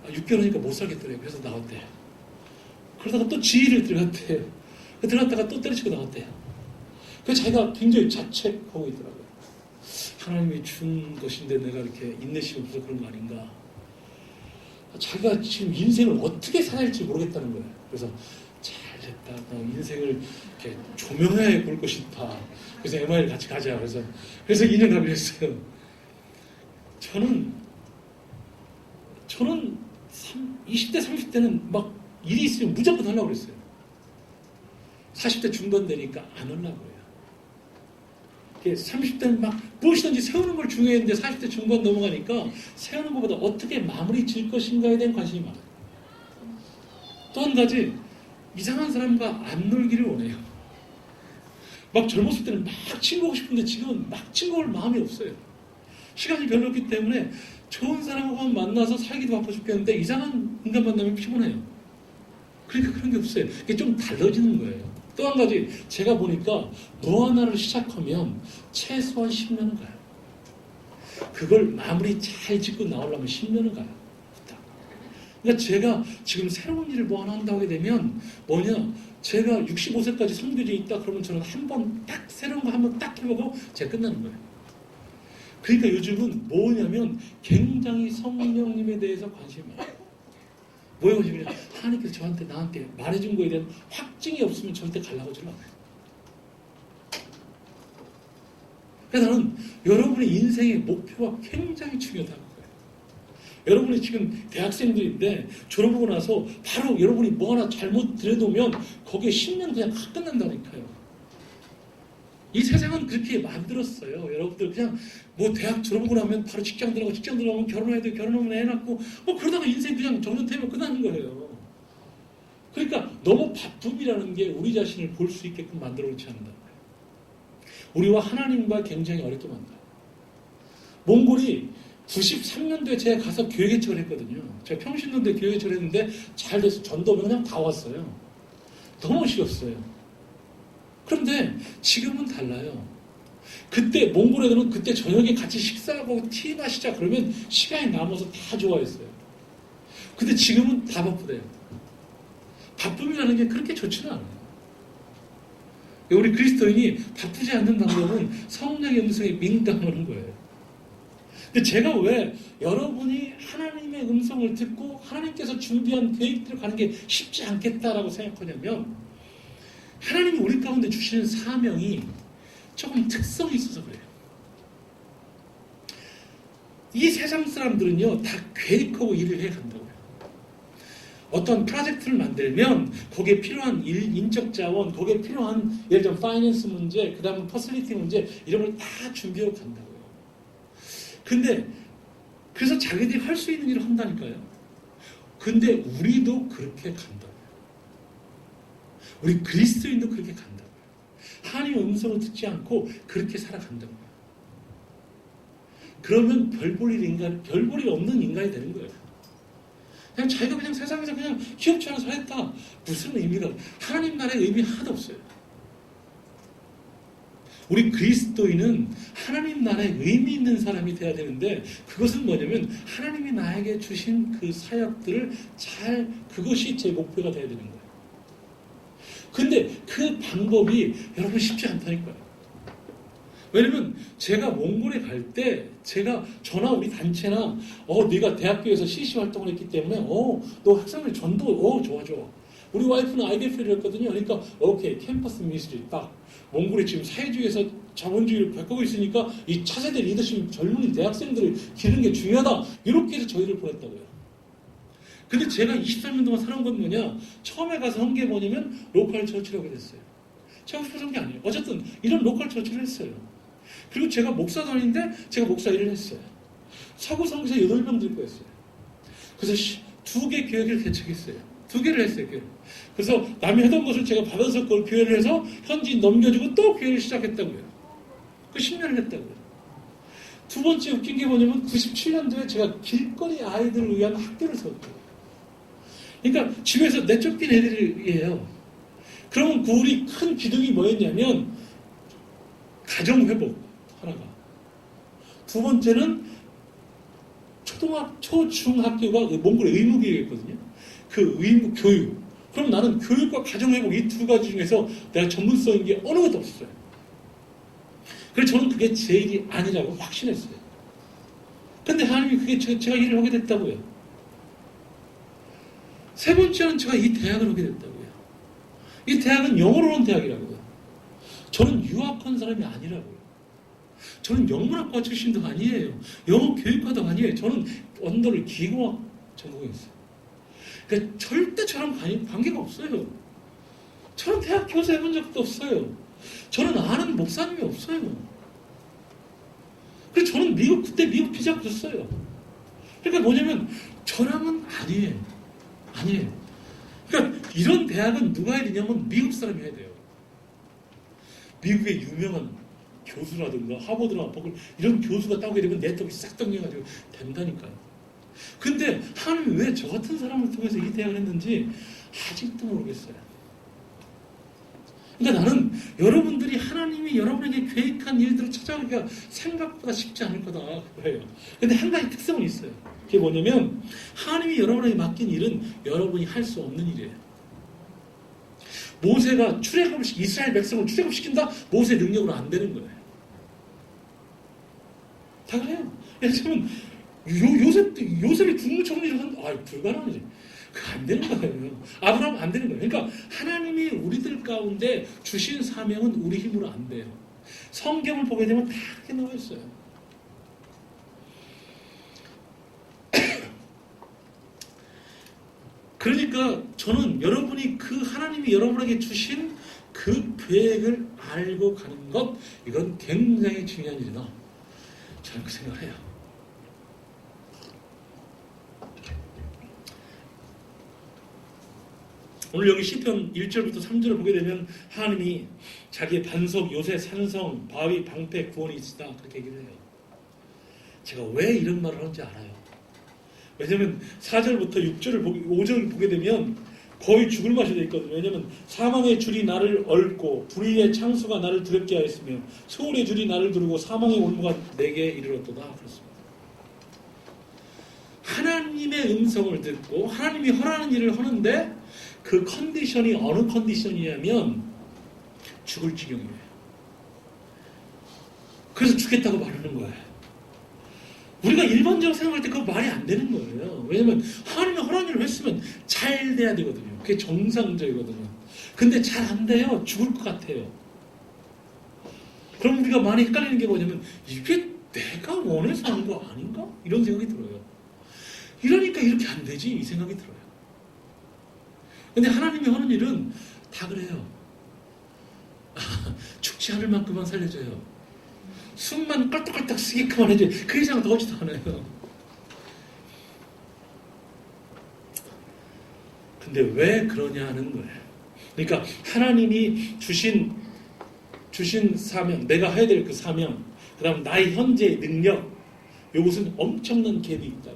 J: 6개월이니까 못 살겠더래요. 그래서 나왔대요. 그러다가 또 지휘를 들어갔대요. 들어갔다가 또 때려치고 나왔대요. 그래서 자기가 굉장히 자책하고 있더라고요. 하나님이 준 것인데 내가 이렇게 인내심이 없어서 그런 거 아닌가. 자기가 지금 인생을 어떻게 살아야 할지 모르겠다는 거예요. 그래서 잘됐다. 인생을 이렇게 조명해 볼 것이 있다. 그래서 MI를 같이 가자. 그래서 2년 가기로 했어요. 저는 20대, 30대는 막 일이 있으면 무조건 하려고 그랬어요. 40대 중반 되니까 안 하려고 해요. 30대는 막 무엇이든지 세우는 걸 중요했는데 40대 중반 넘어가니까 세우는 것보다 어떻게 마무리 질 것인가에 대한 관심이 많아요. 또 한 가지, 이상한 사람과 안 놀기를 원해요. 막 젊었을 때는 막 친구하고 싶은데 지금은 막 친구할 마음이 없어요. 시간이 별로 없기 때문에 좋은 사람하고 만나서 살기도 바빠 죽겠는데 이상한 인간 만나면 피곤해요. 그러니까 그런 게 없어요. 이게 좀 달라지는 거예요. 또 한 가지, 제가 보니까 뭐 하나를 시작하면 최소한 10년은 가요. 그걸 마무리 잘 짓고 나오려면 10년은 가요. 그러니까 제가 지금 새로운 일을 뭐 하나 한다고 하게 되면 뭐냐, 제가 65세까지 선교지에 있다 그러면 저는 한 번 딱 새로운 거 한 번 딱 해보고 제가 끝나는 거예요. 그러니까 요즘은 뭐냐면 굉장히 성령님에 대해서 관심이 많아요. 뭐에 관심이냐, 하나님께서 나한테 말해준 거에 대한 확증이 없으면 절대 가려고 하지 않아요. 그래서 나는 여러분의 인생의 목표가 굉장히 중요하다는 거예요. 여러분이 지금 대학생들인데 졸업하고 나서 바로 여러분이 뭐 하나 잘못 들여놓으면 거기에 10년 그냥 다 끝난다니까요. 이 세상은 그렇게 만들었어요. 여러분들 그냥 뭐 대학 졸업하고 나면 바로 직장 들어가면 결혼해야 돼, 결혼하면 애 낳고 뭐 그러다가 인생 그냥 정년퇴임하면 끝나는 거예요. 그러니까 너무 바쁨이라는 게 우리 자신을 볼 수 있게끔 만들어 놓지 않는다. 우리와 하나님과 굉장히 어렵게 만들어요. 몽골이 93년도에 제가 가서 교회 개척을 했거든요. 제가 평신도인데 교회 개척을 했는데 잘 돼서 전도면 그냥 다 왔어요. 너무 쉬웠어요. 그런데 지금은 달라요. 그때 몽골 애들은 그때 저녁에 같이 식사하고 티 마시자 그러면 시간이 남아서 다 좋아했어요. 근데 지금은 다 바쁘대요. 바쁨이라는 게 그렇게 좋지는 않아요. 우리 그리스도인이 바쁘지 않는 방법은 성령의 음성에 민감하는 거예요. 근데 제가 왜 여러분이 하나님의 음성을 듣고 하나님께서 준비한 계획대로 가는 게 쉽지 않겠다라고 생각하냐면 하나님이 우리 가운데 주시는 사명이 조금 특성이 있어서 그래요. 이 세상 사람들은요 다 계획하고 일을 해간다고요. 어떤 프로젝트를 만들면 거기에 필요한 인적 자원, 거기에 필요한 예를 들면 파이낸스 문제, 그 다음에 퍼슬리티 문제 이런 걸 다 준비하고 간다고요. 근데 그래서 자기들이 할 수 있는 일을 한다니까요. 근데 우리도 그렇게 간다고요. 우리 그리스도인도 그렇게 간다고요. 하나님의 음성을 듣지 않고 그렇게 살아간다고요. 그러면 별 볼 일 없는 인간이 되는 거예요. 그냥 자기가 그냥 세상에서 그냥 기억지 않아서 살았다. 무슨 의미가, 하나님 나라의 의미 하나도 없어요. 우리 그리스도인은 하나님 나라에 의미 있는 사람이 돼야 되는데 그것은 뭐냐면 하나님이 나에게 주신 그 사역들을 그것이 제 목표가 돼야 되는 거예요. 근데 그 방법이 여러분 쉽지 않다니까요. 왜냐면 제가 몽골에 갈 때 제가 저나 우리 단체나 네가 대학교에서 CC 활동을 했기 때문에 너 학생들 전도 좋아 우리 와이프는 IDF를 했거든요. 그러니까 오케이 캠퍼스 미니스트리 딱 몽골이 지금 사회주의에서 자본주의를 바꾸고 있으니까 이 차세대 리더십 젊은 대학생들을 기르는 게 중요하다. 이렇게 해서 저희를 보냈다고요. 근데 제가 23년 동안 살아온 건 뭐냐? 처음에 가서 한 게 뭐냐면 로컬 처치라고 됐어요. 제가 싶어서 한 게 아니에요. 어쨌든 이런 로컬 처치를 했어요. 그리고 제가 목사도 아닌데 제가 목사 일을 했어요. 서구 성교사 8명 들고 했어요. 그래서 2개 교회를 개척했어요. 2개를 했어요. 교회. 그래서 남이 하던 것을 제가 받아서 그걸 교회를 해서 현지인 넘겨주고 또 교회를 시작했다고요. 그 10년을 했다고요. 두 번째 웃긴 게 뭐냐면 97년도에 제가 길거리 아이들을 위한 학교를 세웠다고요. 그러니까 집에서 내쫓긴 애들이에요. 그러면 그 우리 큰 기둥이 뭐였냐면 가정회복 하나가. 두 번째는 초중학교가 몽골의 의무교육이었거든요. 그 의무 교육. 그럼 나는 교육과 가정회복 이 2가지 중에서 내가 전문성인 게 어느 것도 없었어요. 그래서 저는 그게 제 일이 아니라고 확신했어요. 근데 하나님이 그게 제가 일을 하게 됐다고요. 세 번째는 제가 이 대학을 하게 됐다고요. 이 대학은 영어로 하는 대학이라고요. 저는 유학한 사람이 아니라고요. 저는 영문학과 출신도 아니에요. 영어 교육과도 아니에요. 저는 언더를 기공학 전공했어요. 그러니까 절대 저랑 관계가 없어요. 저는 대학 교수 해본 적도 없어요. 저는 아는 목사님이 없어요. 그래서 저는 그때 미국 비자 줬어요. 그러니까 뭐냐면 저랑은 아니에요. 그러니까 이런 대학은 누가 해야 되냐면 미국 사람이 해야 돼요. 미국의 유명한 교수라든가 하버드나 버클 이런 교수가 따오게 되면 내 떡이 싹 당겨가지고 된다니까요. 근데 하나님이 왜 저 같은 사람을 통해서 이 대학을 했는지 아직도 모르겠어요. 그러니까 나는 여러분들이 하나님이 여러분에게 계획한 일들을 찾아가기가 생각보다 쉽지 않을 거다 그래요. 근데 한 가지 특성은 있어요. 그게 뭐냐면 하나님이 여러분에게 맡긴 일은 여러분이 할 수 없는 일이에요. 모세가 이스라엘 백성을 출애굽시킨다? 모세 능력으로 안 되는 거예요. 다 그래요. 왜냐면 요셉이 중무 총리를 불가능하지. 그거 안 되는 거예요. 아브라함 안 되는 거예요. 그러니까 하나님이 우리들 가운데 주신 사명은 우리 힘으로 안 돼요. 성경을 보게 되면 다 그렇게 나와 있어요. 그러니까 저는 여러분이 그 하나님이 여러분에게 주신 그 계획을 알고 가는 것, 이건 굉장히 중요한 일이다. 저는 그 생각을 해요. 오늘 여기 시편 1절부터 3절을 보게 되면 하나님이 자기의 반석, 요새, 산성, 바위, 방패, 구원이 있다 그렇게 얘기를 해요. 제가 왜 이런 말을 하는지 알아요. 왜냐면 4절부터 5절을 보게 되면 거의 죽을 맛이 되어 있거든요. 왜냐면 사망의 줄이 나를 얽고 불의의 창수가 나를 두렵게 하였으며 소울의 줄이 나를 두르고 사망의 올무가 내게 이르렀도다. 그렇습니다. 하나님의 음성을 듣고 하나님이 허락하는 일을 하는데 그 컨디션이 어느 컨디션이냐면 죽을 지경이에요. 그래서 죽겠다고 말하는 거예요. 우리가 일반적으로 생각할 때 그거 말이 안 되는 거예요. 왜냐면 하나님이 허락한 일을 했으면 잘 돼야 되거든요. 그게 정상적이거든요. 근데 잘 안 돼요. 죽을 것 같아요. 그럼 우리가 많이 헷갈리는 게 뭐냐면 이게 내가 원해서 하는 거 아닌가? 이런 생각이 들어요. 이러니까 이렇게 안 되지 이 생각이 들어요. 근데 하나님이 하는 일은 다 그래요. 죽지 않을 만큼만 살려줘요. 숨만 깔딱깔딱 쓰게끔 해줘요. 그 이상 더 하지도 않아요. 근데 왜 그러냐 하는 거예요. 그러니까 하나님이 주신 사명, 내가 해야 될 그 사명, 그 다음 나의 현재의 능력, 이것은 엄청난 갭이 있다.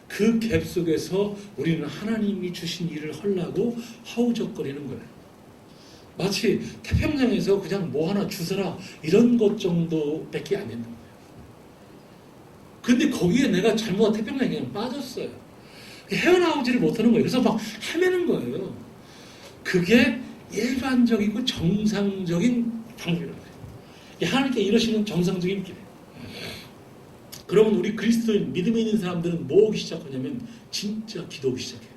J: 그 갭 속에서 우리는 하나님이 주신 일을 하려고 허우적거리는 거예요. 마치 태평양에서 그냥 뭐 하나 주서라 이런 것 정도밖에 안 된다. 근데 거기에 내가 잘못 태평양에 그냥 빠졌어요. 헤어나오지를 못하는 거예요. 그래서 막 헤매는 거예요. 그게 일반적이고 정상적인 방법이라고 해요. 하나님께 이러시는 정상적인 길이에요. 그러면 우리 그리스도인 믿음에 있는 사람들은 뭐 오기 시작하냐면 진짜 기도하기 시작해요.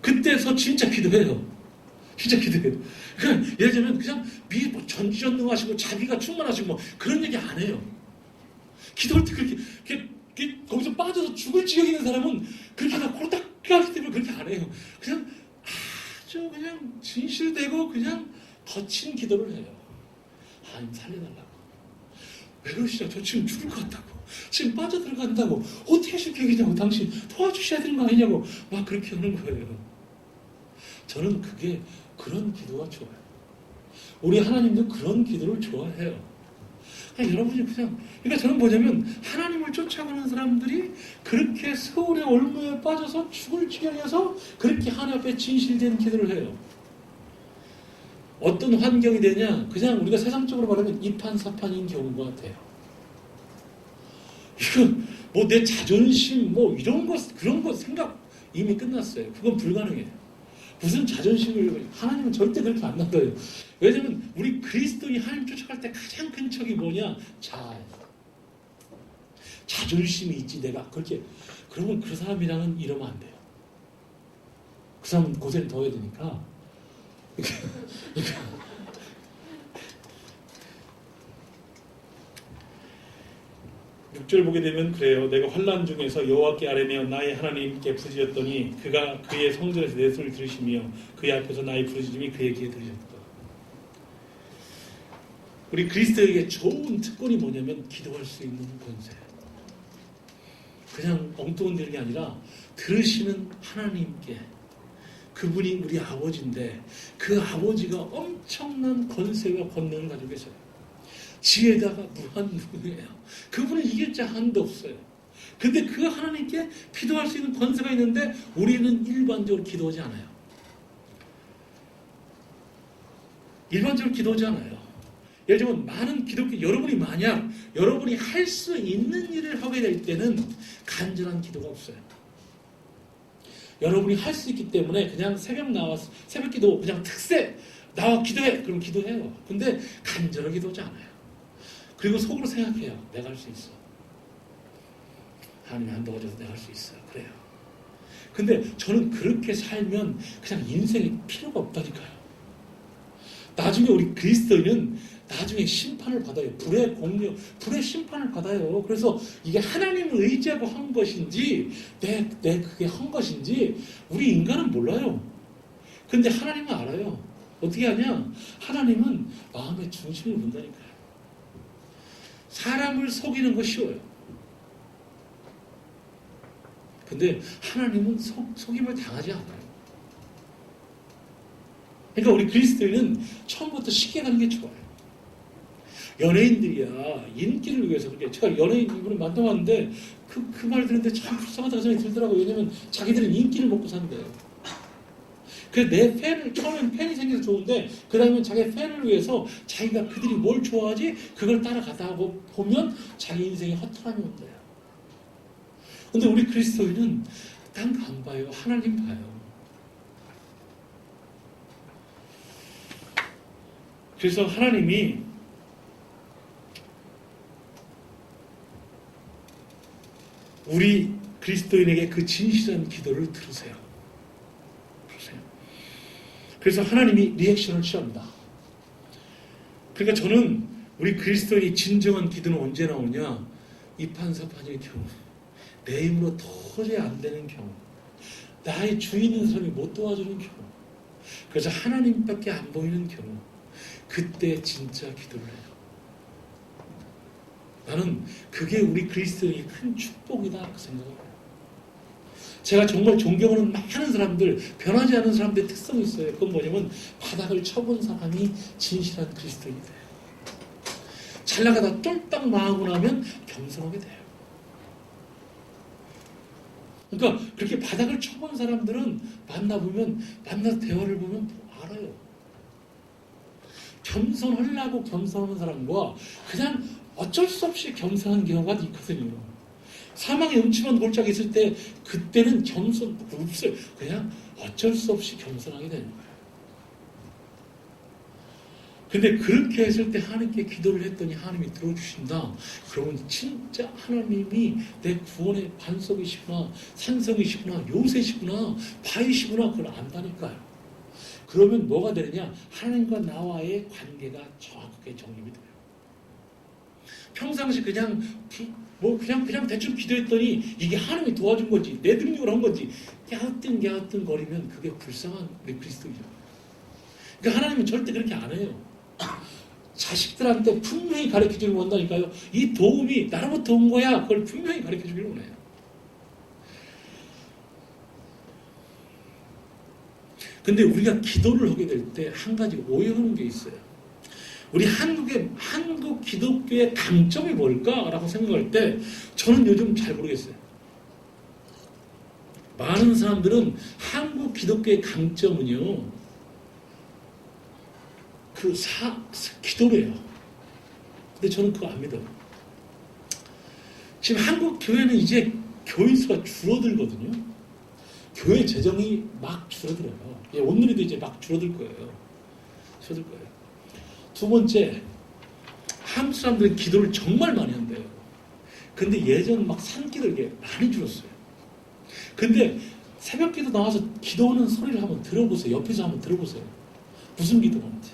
J: 그때서 진짜 기도해요. 진짜 기도해요. 그러니까 예를 들면 그냥 뭐 전지전능하시고 자기가 충만하시고 뭐 그런 얘기 안 해요. 기도할 때 그렇게 거기서 빠져서 죽을 지경이 있는 사람은 그렇게 다 콜딱하기 때문에 그렇게 안 해요. 그냥 아주 그냥 진실되고 그냥 거친 기도를 해요. 하나님 살려달라고. 왜 그러시죠? 저 지금 죽을 것 같다고. 지금 빠져들어간다고. 어떻게 하실 계획이냐고. 당신 도와주셔야 되는 거 아니냐고. 막 그렇게 하는 거예요. 저는 그런 기도가 좋아요. 우리 하나님도 그런 기도를 좋아해요. 여러분이 그러니까 저는 뭐냐면 하나님을 쫓아가는 사람들이 그렇게 서울의 올무에 빠져서 죽을 지경에서 그렇게 하나님 앞에 진실된 기도를 해요. 어떤 환경이 되냐? 그냥 우리가 세상적으로 말하면 이판사판인 경우인 것 같아요. 이거 뭐 내 자존심 뭐 이런 거 그런 거 생각 이미 끝났어요. 그건 불가능해요. 무슨 자존심을 하나님은 절대 그렇게 안 놔둬요. 왜냐면 우리 그리스도인이 하나님 쫓아갈 때 가장 큰 척이 뭐냐? 자존심이 있지 내가 그렇게 그러면 그 사람이랑은 이러면 안 돼요. 그 사람은 고생을 더 해야 되니까. 6절 보게 되면 그래요. 내가 환난 중에서 여호와께 아뢰며 나의 하나님께 부르짖었더니 그가 그의 성전에서 내 소리를 들으시며 그의 앞에서 나의 부르짖음이 그의 귀에 들으셨다. 우리 그리스도에게 좋은 특권이 뭐냐면 기도할 수 있는 권세예요. 그냥 엉뚱한 되는 게 아니라 들으시는 하나님께 그분이 우리 아버지인데 그 아버지가 엄청난 권세와 권능을 가지고 계세요. 지혜다가 무한무해요. 그분은 이길 자 한도 없어요. 근데 그 하나님께 기도할 수 있는 권세가 있는데 우리는 일반적으로 기도하지 않아요. 일반적으로 기도하지 않아요. 예를 들면 많은 기독교 여러분이 만약 여러분이 할 수 있는 일을 하게 될 때는 간절한 기도가 없어요. 여러분이 할 수 있기 때문에 그냥 새벽 나와서 새벽 기도 그냥 특세 나와 기도해 그럼 기도해요. 근데 간절하게 기도하지 않아요. 그리고 속으로 생각해요. 내가 할 수 있어. 하나님이 안 도와줘서 내가 할 수 있어요. 그래요. 근데 저는 그렇게 살면 그냥 인생에 필요가 없다니까요. 나중에 우리 그리스도인은 나중에 심판을 받아요. 불의 공력, 불의 심판을 받아요. 그래서 이게 하나님을 의지하고 한 것인지 내 그게 한 것인지 우리 인간은 몰라요. 근데 하나님은 알아요. 어떻게 하냐? 하나님은 마음의 중심을 본다니까요. 사람을 속이는 거 쉬워요. 근데 하나님은 속임을 당하지 않아요. 그러니까 우리 그리스도인은 처음부터 쉽게 가는 게 좋아요. 연예인들이야 인기를 위해서 그렇게 제가 연예인 이분을 만나봤는데 그 말 들었는데 참 불쌍하다고 생각이 들더라고요. 왜냐면 자기들은 인기를 먹고 산대요. 그래서 내 팬을 처음엔 팬이 생겨서 좋은데 그 다음에 자기 팬을 위해서 자기가 그들이 뭘 좋아하지 그걸 따라가다 보면 자기 인생에 허탈함이 온대요. 근데 우리 그리스도인은 딴 거 안 봐요. 하나님 봐요. 그래서 하나님이 우리 그리스도인에게 그 진실한 기도를 들으세요. 그래서 하나님이 리액션을 취합니다. 그러니까 저는 우리 그리스도인이 진정한 기도는 언제 나오냐? 이판사판의 경우, 내 힘으로 도저히 안 되는 경우, 나의 주위 있는 사람이 못 도와주는 경우, 그래서 하나님밖에 안 보이는 경우, 그때 진짜 기도를 해요. 나는 그게 우리 그리스도인의 큰 축복이다 그 생각을 해요. 제가 정말 존경하는 많은 사람들, 변하지 않은 사람들의 특성이 있어요. 그건 뭐냐면 바닥을 쳐본 사람이 진실한 그리스도인이 돼요. 잘 나가다 쫄딱 망하고 나면 겸손하게 돼요. 그러니까 그렇게 바닥을 쳐본 사람들은 만나서 대화를 보면 알아요. 겸손하려고 겸손하는 사람과 그냥 어쩔 수 없이 겸손한 경우가 있거든요. 사망의 음침한 골짜기 있을 때 그때는 겸손 없어요. 그냥 어쩔 수 없이 겸손하게 되는 거예요. 근데 그렇게 했을 때 하나님께 기도를 했더니 하나님이 들어주신다. 그러면 진짜 하나님이 내 구원의 반석이시구나, 산성이시구나, 요새시구나, 바위시구나 그걸 안다니까요. 그러면 뭐가 되느냐? 하나님과 나와의 관계가 정확하게 정립이 돼요. 평상시 그냥 대충 기도했더니 이게 하나님이 도와준 건지 내 능력으로 한 건지 갸우뚱 거리면 그게 불쌍한 우리 그리스도이죠. 그러니까 하나님은 절대 그렇게 안 해요. 자식들한테 분명히 가르쳐주길 원한다니까요. 이 도움이 나로부터 온 거야. 그걸 분명히 가르쳐주길 원해요. 근데 우리가 기도를 하게 될 때 한 가지 오해하는 게 있어요. 우리 한국 기독교의 강점이 뭘까라고 생각할 때 저는 요즘 잘 모르겠어요. 많은 사람들은 한국 기독교의 강점은요, 기도래요. 근데 저는 그거 안 믿어요. 지금 한국 교회는 이제 교인 수가 줄어들거든요. 교회 재정이 막 줄어들어요. 오늘에도 이제 막 줄어들 거예요. 두 번째, 한국 사람들은 기도를 정말 많이 한대요. 근데 예전 막 산기도 이게 많이 줄었어요. 근데 새벽기도 나와서 기도하는 소리를 한번 들어보세요. 옆에서 한번 들어보세요. 무슨 기도하는지.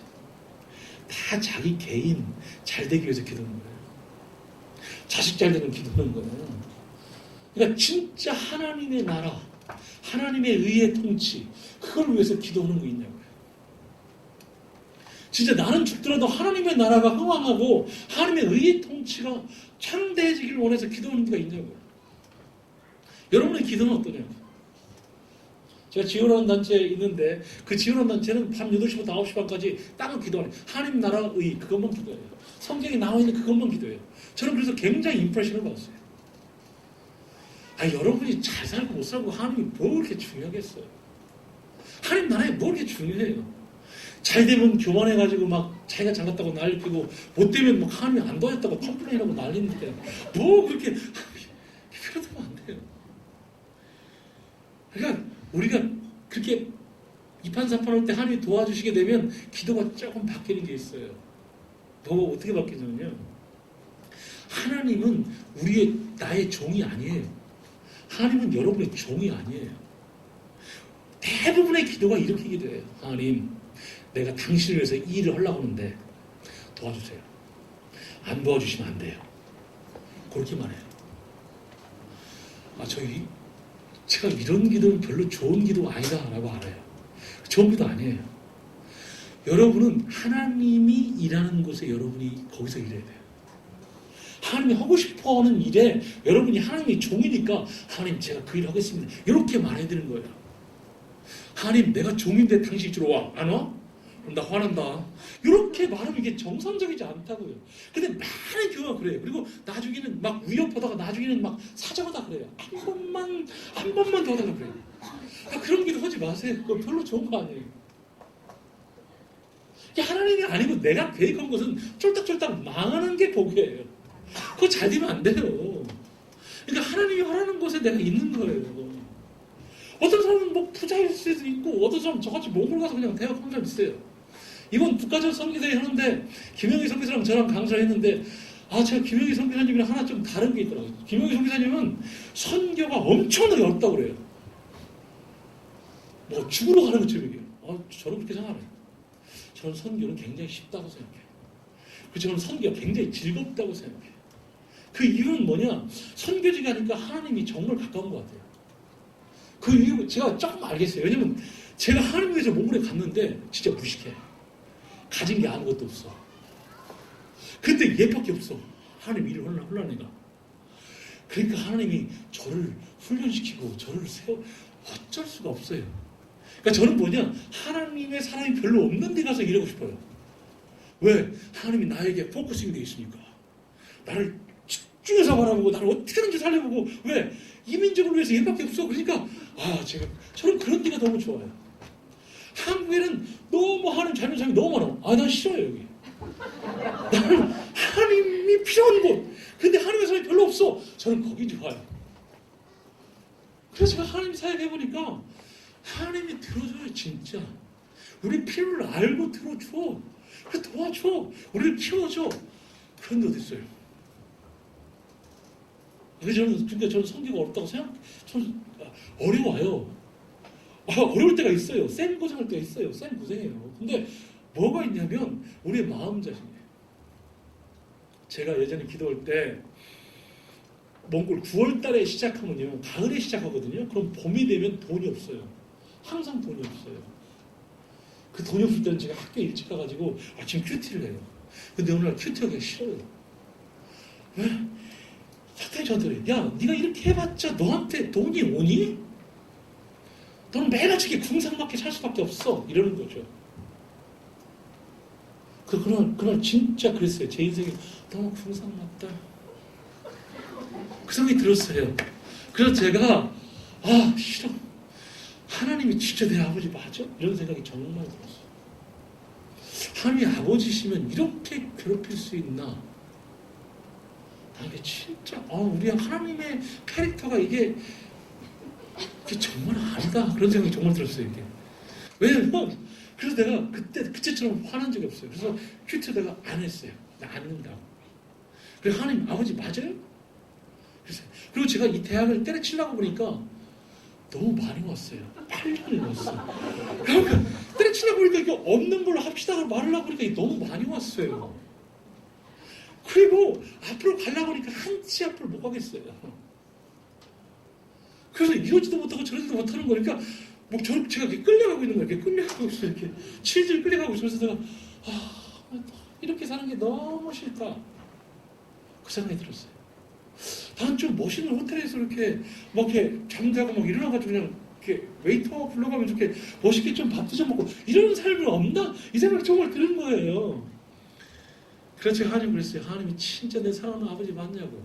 J: 다 자기 개인 잘 되기 위해서 기도하는 거예요. 자식 잘 되는 기도하는 거예요. 그러니까 진짜 하나님의 나라, 하나님의 의의 통치, 그걸 위해서 기도하는 거 있냐고요. 진짜 나는 죽더라도 하나님의 나라가 흥왕하고 하나님의 의의 통치가 창대해지길 원해서 기도하는 데가 있냐고요. 여러분의 기도는 어떠냐고요. 제가 지원하는 단체에 있는데 그 지원하는 단체는 밤 8시부터 9시 반까지 딱 기도하는 하나님 나라 의 그것만 기도해요. 성경에 나와 있는 그것만 기도해요. 저는 그래서 굉장히 임프레션을 받았어요. 여러분이 잘 살고 못 살고 하나님이 뭐 그렇게 중요하겠어요. 하나님 나라에 뭐 그렇게 중요해요. 잘 되면 교만해가지고 막 자기가 잘났다고 난리피고 못 되면 막 하나님이 안 도와줬다고 컴플레인하고 난리인데 뭐 그렇게 필요하면 안 돼요. 그러니까 우리가 그렇게 이판사판 할 때 하나님이 도와주시게 되면 기도가 조금 바뀌는 게 있어요. 뭐 어떻게 바뀌냐면요. 하나님은 나의 종이 아니에요. 하나님은 여러분의 종이 아니에요. 대부분의 기도가 이렇게 기도해요. 하나님, 내가 당신을 위해서 이 일을 하려고 하는데 도와주세요. 안 도와주시면 안 돼요. 그렇게 말해요. 제가 이런 기도는 별로 좋은 기도가 아니다라고 알아요. 좋은 기도 아니에요. 여러분은 하나님이 일하는 곳에 여러분이 거기서 일해야 돼요. 하나님이 하고 싶어하는 일에 여러분이 하나님의 종이니까 하나님 제가 그 일을 하겠습니다. 이렇게 말해야 되는 거예요. 하나님 내가 종인데 당신 이쪽으로 와. 안 와? 그럼 나 화난다. 이렇게 말하면 이게 정상적이지 않다고요. 근데 많은 교회가 그래요. 그리고 나중에는 막 위협하다가 나중에는 막 사정하다 그래요. 한 번만 더 하다가 그래요. 그런 기도 하지 마세요. 그거 별로 좋은 거 아니에요. 이게 하나님이 아니고 내가 계획한 것은 쫄딱쫄딱 망하는 게 복이에요. 그거 잘 되면 안 돼요. 그러니까 하나님이 하라는 곳에 내가 있는 거예요. 어떤 사람은 뭐 부자일 수도 있고 어떤 사람은 저같이 몽골 가서 그냥 대학하는 사람 있어요. 이번 국가적 선교대회 하는데 김영희 선교사랑 저랑 강사를 했는데 제가 김영희 선교사님이랑 하나 좀 다른 게 있더라고요. 김영희 선교사님은 선교가 엄청나게 어렵다고 그래요. 뭐 죽으러 가는 것처럼 얘기해요. 저는 그렇게 생각해요. 저는 선교는 굉장히 쉽다고 생각해요. 그리고 저는 선교가 굉장히 즐겁다고 생각해요. 그 이유는 뭐냐? 선교지가 하니까 하나님이 정말 가까운 것 같아요. 그 이유 제가 조금 알겠어요. 왜냐면 제가 하나님 위해서 몽골에 갔는데 진짜 무식해. 가진 게 아무것도 없어. 근데 얘밖에 없어. 하나님 일을 혼란해가. 그러니까 하나님이 저를 훈련시키고 저를 세워 어쩔 수가 없어요. 그러니까 저는 뭐냐? 하나님의 사람이 별로 없는 데 가서 일하고 싶어요. 왜? 하나님이 나에게 포커싱이 되어 있으니까. 나를 집중해서 바라보고 나를 어떻게든지 살려보고 왜? 이민족을 위해서 얘밖에 없어. 그러니까 저는 그런 데가 너무 좋아요. 한국에는 너무 하나님 잘못 사람이 너무 많아. 난 싫어요 여기. 나는 하나님이 필요한 곳. 근데 하나님의 사람이 별로 없어. 저는 거기 좋아요. 그래서 제가 하나님 사역해보니까 하나님이 들어줘요 진짜. 우리 필요를 알고 들어줘. 그래 도와줘. 우리를 키워줘. 그런 데 어딨어요. 그러니까 저는 성교가 어렵다고 저는 어려워요. 어려울 때가 있어요. 쌩 고생할 때가 있어요. 쌩 고생해요. 근데 뭐가 있냐면 우리의 마음자신이에요. 제가 예전에 기도할 때 몽골 9월 달에 시작하면요. 가을에 시작하거든요. 그럼 봄이 되면 돈이 없어요. 항상 돈이 없어요. 그 돈이 없을 때는 제가 학교에 일찍 가가지고 아침 큐티를 해요. 근데 어느 날 큐티가 그냥 싫어요. 왜? 학생이 저한테 그래. 야, 네가 이렇게 해봤자 너한테 돈이 오니? 너는 매일같이 궁상맞게 살 수밖에 없어. 이러는 거죠. 그날 진짜 그랬어요. 제 인생이 너무 궁상맞다. 그 생각이 들었어요. 그래서 제가 싫어. 하나님이 진짜 내 아버지 맞아? 이런 생각이 정말 들었어요. 하나님이 아버지시면 이렇게 괴롭힐 수 있나? 이게 진짜 우리 하나님의 캐릭터가 이게 정말 아니다. 그런 생각이 정말 들었어요. 이게. 왜냐면 그래서 내가 그때처럼 화난 적이 없어요. 그래서 큐티 내가 안 했어요. 나 안 는다고. 그래서 하나님 아버지 맞아요? 그리고 제가 이 대학을 때려치려고 보니까 너무 많이 왔어요. 8년이 왔어요. 그러니까 때려치려고 보니까 이게 없는 걸로 합시다 말을 하고 보니까 너무 많이 왔어요. 그리고 앞으로 가려고 하니까 한치 앞으로 못 가겠어요. 그래서 이러지도 못하고 저러지도 못하는 거니까 제가 이렇게 끌려가고 있는 거예요. 이렇게 끌려가고 있어요. 이렇게 질질 끌려가고 있어서 내가 이렇게 사는 게 너무 싫다. 그 생각이 들었어요. 난 좀 멋있는 호텔에서 이렇게 잠자고 일어나가지고 그냥 이렇게 웨이터 불러가면서 이렇게 멋있게 좀 밥도 좀 먹고 이런 삶은 없나? 이 생각이 정말 드는 거예요. 그래서 제가 하나님 그랬어요. 하나님이 진짜 내 사랑하는 아버지 맞냐고.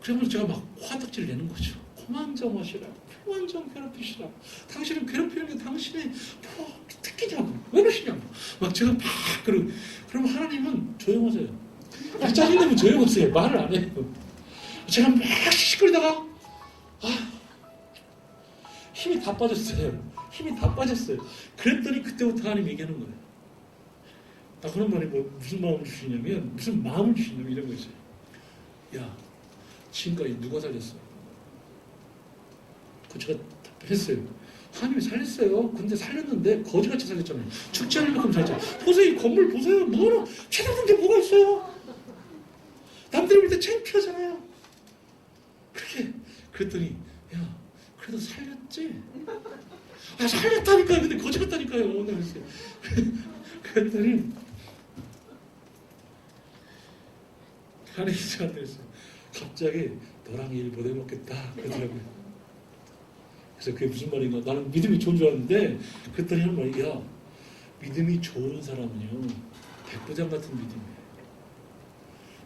J: 그러면서 제가 막 화덕질 내는 거죠. 그만 좀 하시라. 그만 좀 괴롭히시라. 당신은 괴롭히는 게 당신의 특기냐고. 왜 그러시냐고. 제가 막 그러면 하나님은 조용하세요. 짜증내면 조용하세요. 말을 안 해요. 제가 막 시끄러다가 힘이 다 빠졌어요. 힘이 다 빠졌어요. 그랬더니 그때부터 하나님 얘기하는 거예요. 그런 말이 무슨 마음을 주시냐면 이런 거 있어요. 야, 지금까지 누가 살렸어? 제가 답했어요. 하나님이 살렸어요. 근데 살렸는데 거지같이 살렸잖아요. 죽지 않을 만큼 살렸잖아요. 보세요. 이 건물 보세요. 뭐하나 최대한 게 뭐가 있어요? 남들이 볼 때 창피하잖아요. 그랬더니 야, 그래도 살렸지? 살렸다니까요. 근데 거지 같다니까요. 그랬어요. 그랬더니 하나님이 저한테 그랬어요. 갑자기 너랑 일 못 해먹겠다 그러더라고요. 그래서 그게 무슨 말인가? 나는 믿음이 좋은 줄 알았는데 그랬더니 하는 말이 야 믿음이 좋은 사람은요 백부장 같은 믿음이에요.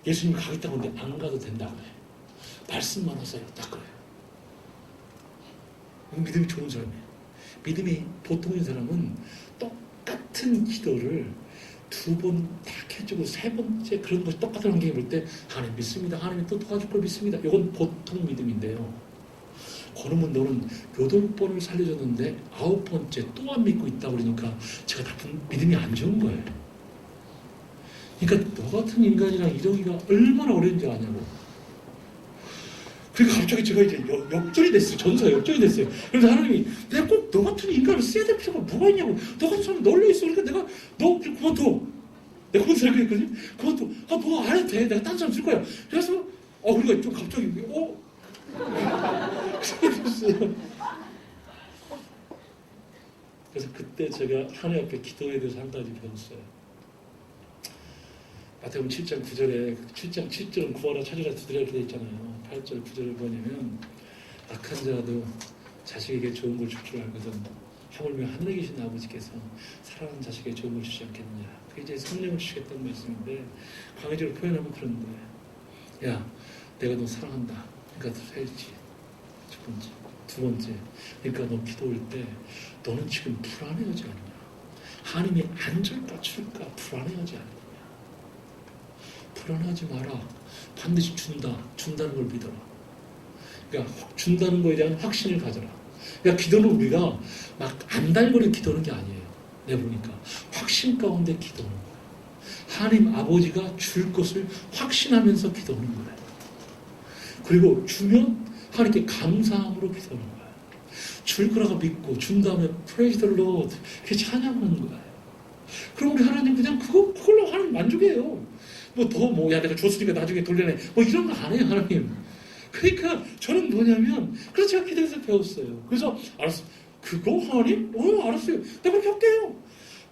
J: 예수님이 가겠다고 하는데 안 가도 된다고 해. 말씀만 하세요. 딱 그래요. 믿음이 좋은 사람이에요. 믿음이 보통인 사람은 똑같은 기도를 2번 딱 해주고 3번째 그런 것이 똑같은 환경에 볼 때 하나님 믿습니다. 하나님이 또 도와줄 걸 믿습니다. 이건 보통 믿음인데요. 그러면 너는 8번을 살려줬는데 9번째 또 안 믿고 있다 그러니까 제가 나쁜 믿음이 안 좋은 거예요. 그러니까 너 같은 인간이랑 이러기가 얼마나 어려운지 아냐고. 그러니까 갑자기 제가 이제 역전이 됐어요. 전사가 역전이 됐어요. 그래서 하나님이 내가 꼭 너 같은 인간을 써야 될 필요가 뭐가 있냐고. 너 같은 사람 널려 있어. 그러니까 내가 너 그만둬. 내가 그런 생각이 했거든요. 그만둬. 너 안 해도 돼. 내가 딴 사람 쓸 거야. 그래서 그러니까 좀 갑자기 그래서 그때 제가 하나님 앞에 기도에 대해서 한 가지 배웠어요. 마태복음 7장 9절에 7장 7절은 구하라 찾으라 두드려 이렇게 돼 있잖아요. 8절 9절을 뭐냐면 악한 자도 자식에게 좋은 걸 줄 줄 알거든 하물며 하늘에 계신 아버지께서 사랑하는 자식에게 좋은 걸 주지 않겠느냐. 그게 이제 성령을 주시겠다는 말씀인데 광해적으로 표현하면 그런데 야 내가 너 사랑한다. 그러니까 살지. 첫 번째. 두 번째. 그러니까 너 기도할 때 너는 지금 불안해하지 않느냐. 하나님이 안 줄까 줄까 불안해하지 않느냐. 불안하지 마라. 반드시 준다는 걸 믿어라. 그러니까 준다는 거에 대한 확신을 가져라. 그러니까 기도는 우리가 막 안달거리는 기도하는 게 아니에요. 내가 보니까 확신 가운데 기도하는 거예요. 하나님 아버지가 줄 것을 확신하면서 기도하는 거예요. 그리고 주면 하나님께 감사함으로 기도하는 거예요. 줄 거라고 믿고 준 다음에 Praise the Lord 이렇게 찬양하는 거예요. 그럼 우리 하나님 그냥 그걸로 하나님 만족해요. 야 내가 줬으니까 나중에 돌려내 이런 거 안 해요 하나님. 그러니까 저는 뭐냐면 그래서 제가 기도해서 배웠어요. 그래서 알았어. 그거 하나님? 알았어요. 내가 그렇게 할게요.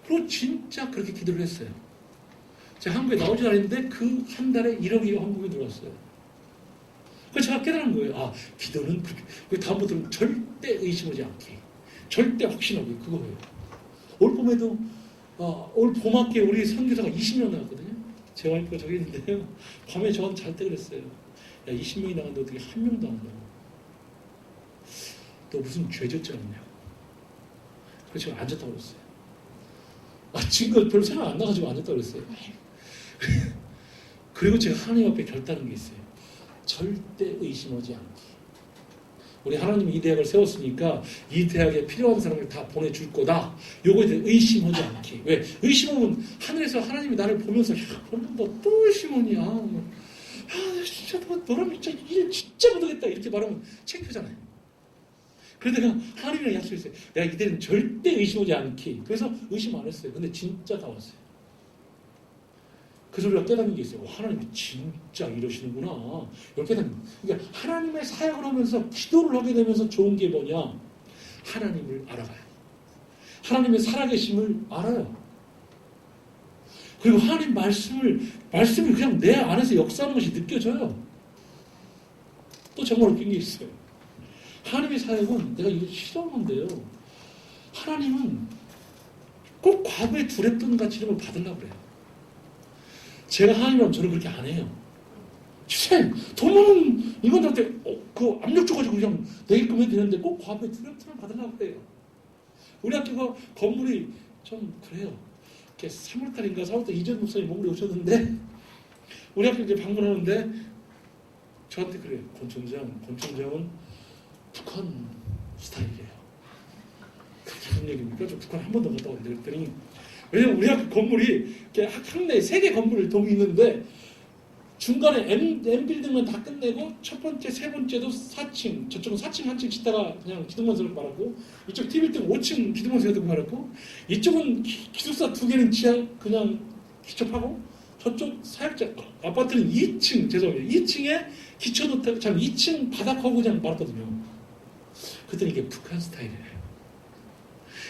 J: 그리고 진짜 그렇게 기도를 했어요. 제가 한국에 나오지 않았는데 그 한 달에 1억이 한국에 들어왔어요. 그래서 제가 깨달은 거예요. 기도는 그렇게 다음부터는 절대 의심하지 않기. 절대 확신하기. 그거예요. 올 봄에도 올 봄학기에 우리 선교사가 20명 나왔거든요. 제 와이프가 저기 있는데요. 밤에 저한테 잘 때 그랬어요. 야 20명이 나갔는데 어떻게 한 명도 안 나와. 너 무슨 죄 졌지 않냐고. 그래서 제가 앉았다고 그랬어요. 지금까지 별로 생각 안 나가지고 앉았다고 그랬어요. 그리고 제가 하나님 앞에 결단한 게 있어요. 절대 의심하지 않기. 우리 하나님이 이 대학을 세웠으니까 이 대학에 필요한 사람을 다 보내줄 거다. 요거에 대해 의심하지 않기. 왜? 의심하면 하늘에서 하나님이 나를 보면서 너 또 의심하냐. 진짜 너랑 진짜 일 진짜 못하겠다. 이렇게 말하면 창피하잖아요. 그래서 내가 하나님이랑 약속했어요. 내가 이때는 절대 의심하지 않기. 그래서 의심 안 했어요. 근데 진짜 다 왔어요. 그래서 우리가 깨닫는 게 있어요. 하나님이 진짜 이러시는구나. 이렇게 깨닫는. 그러니까 하나님의 사역을 하면서 기도를 하게 되면서 좋은 게 뭐냐. 하나님을 알아가요. 하나님의 살아계심을 알아요. 그리고 하나님 말씀이 그냥 내 안에서 역사하는 것이 느껴져요. 또 정말 웃긴 게 있어요. 하나님의 사역은 내가 이거 싫어하는데요. 하나님은 꼭 과거에 두렵던 같이 이런 걸 받으려고 그래요. 제가 하나님이라면 저는 그렇게 안 해요. 쌤, 돈 많은 인간들한테 그 압력 줘가지고 그냥 내게끔 해도 되는데 꼭 과거에 두렵던 걸 받으려고 그래요. 우리 학교가 건물이 좀 그래요. 3월달인가 4월달 이전 목사님 몸으로 오셨는데 우리 학교 이제 방문하는데 저한테 그래요. 권총장은 북한 스타일이에요. 무슨 얘기입니까? 저 북한 한 번도 갔다 왔는데 그랬더니 왜냐면 우리 학교 건물이 학내에 3개 건물을 동이 있는데 중간에 M빌딩만 다 끝내고 첫 번째, 세 번째도 4층, 저쪽은 4층 한 층 짓다가 그냥 기둥만 세우고 말았고 이쪽 T빌딩 5층 기둥만 세우고 말았고 이쪽은 기숙사 2개는 지하 그냥 기초파고 저쪽 사역자 아파트는 2층 죄송합니다. 2층에 기초노트 참 2층 바닥하고 그냥 말았거든요. 그랬더니 이게 북한 스타일이에요.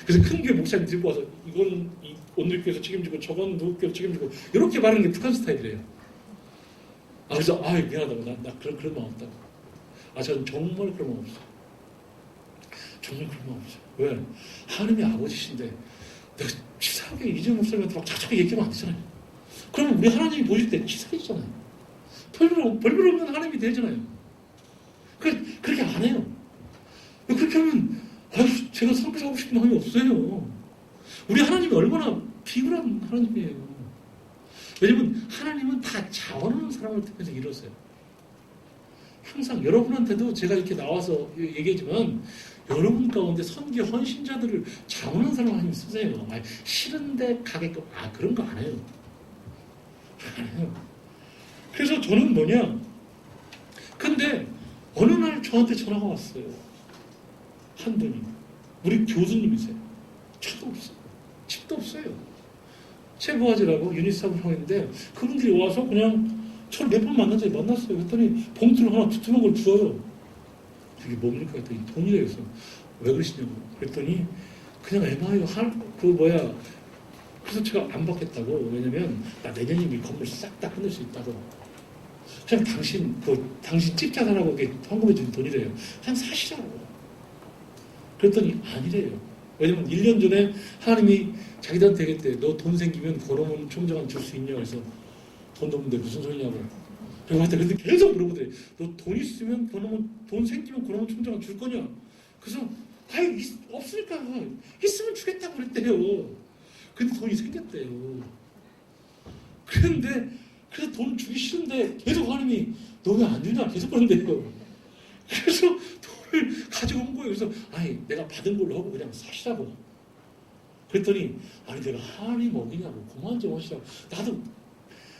J: 그래서 큰 교회 목사님 들고 와서 이건 오늘교회에서 책임지고 저건 누구교회에서 책임지고 이렇게 말하는 게 북한 스타일이에요. 그래서 미안하다고 나 그런 마음 없다고. 저는 정말 그런 마음 없어요. 정말 그런 거 없어요. 왜? 하나님이 아버지신데 내가 치사하게 이재용 목사님한테 막 자꾸 얘기하면 안 되잖아요. 그러면 우리 하나님이 보실 때 치사해지잖아요. 별별 없는 하나님이 되잖아요. 그렇게 안 해요. 그렇게 하면 제가 선교사하고 싶은 마음이 없어요. 우리 하나님이 얼마나 비굴한 하나님이에요. 왜냐면 하나님은 다 자원하는 사람을 통해서 이루었어요. 항상 여러분한테도 제가 이렇게 나와서 얘기하지만 여러분 가운데 선교 헌신자들을 자원하는 사람을 하나님 쓰세요. 싫은데 가게끔 그런 거 안 해요. 안 해요. 그래서 저는 뭐냐, 근데 어느 날 저한테 전화가 왔어요. 한 분이, 우리 교수님이세요. 차도 없어요. 집도 없어요. 최부하지라고 유니스하고 했는데 그분들이 와서 그냥 저를 몇 번 만났어요. 그랬더니 봉투를 하나 두툼한 걸 주어요. 이게 뭡니까? 했더니 돈이래요. 그래서 왜 그러시냐고. 그랬더니 그냥 MIO 그래서 제가 안 받겠다고. 왜냐면 나 내년이면 이 건물 싹 다 끊을 수 있다고. 그냥 당신 집자산하고 헌금해 준 돈이래요. 그냥 사시라고. 그랬더니 아니래요. 왜냐면 1년 전에 하나님이 자기들한테 얘기했대. 너 돈 생기면 권어문 총장한 줄 수 있냐. 그래서 돈도 없는데 무슨 소리냐고. 그런데 계속 물어보더래. 너 돈 있으면 돈 생기면 권어문 총장한 줄 거냐. 그래서 없으니까 있으면 주겠다고 그랬대요. 근데 돈이 생겼대요. 그런데 그래서 돈 주기 싫은데 계속 하나님이 너 왜 안 주냐 계속 그런대요. 그래서 돈을 가지고 온 거예요. 그래서 내가 받은 걸로 하고 그냥 사시라고. 그랬더니 내가 하나님 어디냐고 그만 좀 하시라고. 나도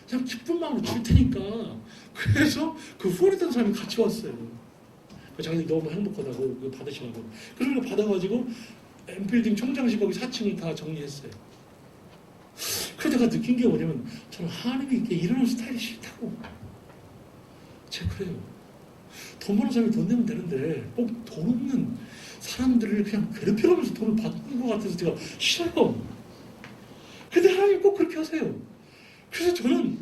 J: 그냥 기쁜 마음으로 줄 테니까. 그래서 그 후원했던 사람이 같이 왔어요. 자기들이 너무 행복하다고 이거 받으시라고. 그래서 받아가지고 M빌딩 총장실거기 4층을 다 정리했어요. 그래서 내가 느낀 게 뭐냐면 저는 하나님이 이렇게 이러는 스타일이 싫다고. 제가 그래요. 돈 버는 사람이 돈 내면 되는데 꼭 돈 없는 사람들을 그냥 괴롭혀가면서 돈을 받는 것 같아서 제가 싫어요. 근데 하나님 꼭 그렇게 하세요. 그래서 저는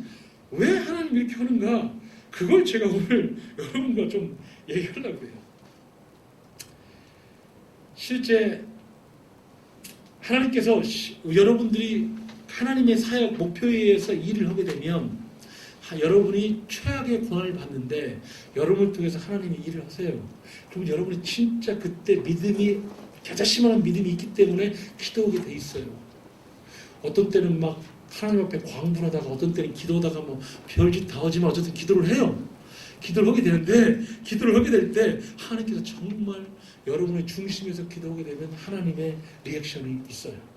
J: 왜 하나님 이렇게 하는가, 그걸 제가 오늘 여러분과 좀 얘기하려고 해요. 실제 하나님께서 여러분들이 하나님의 사역 목표에 의해서 일을 하게 되면 여러분이 최악의 고난을 받는데 여러분을 통해서 하나님이 일을 하세요. 그럼 여러분이 진짜 그때 믿음이 겨자씨만한 믿음이 있기 때문에 기도하게 돼 있어요. 어떤 때는 막 하나님 앞에 광분하다가 어떤 때는 기도하다가 별짓 다 하지만 어쨌든 기도를 해요. 기도를 하게 되는데 기도를 하게 될 때 하나님께서 정말 여러분의 중심에서 기도하게 되면 하나님의 리액션이 있어요.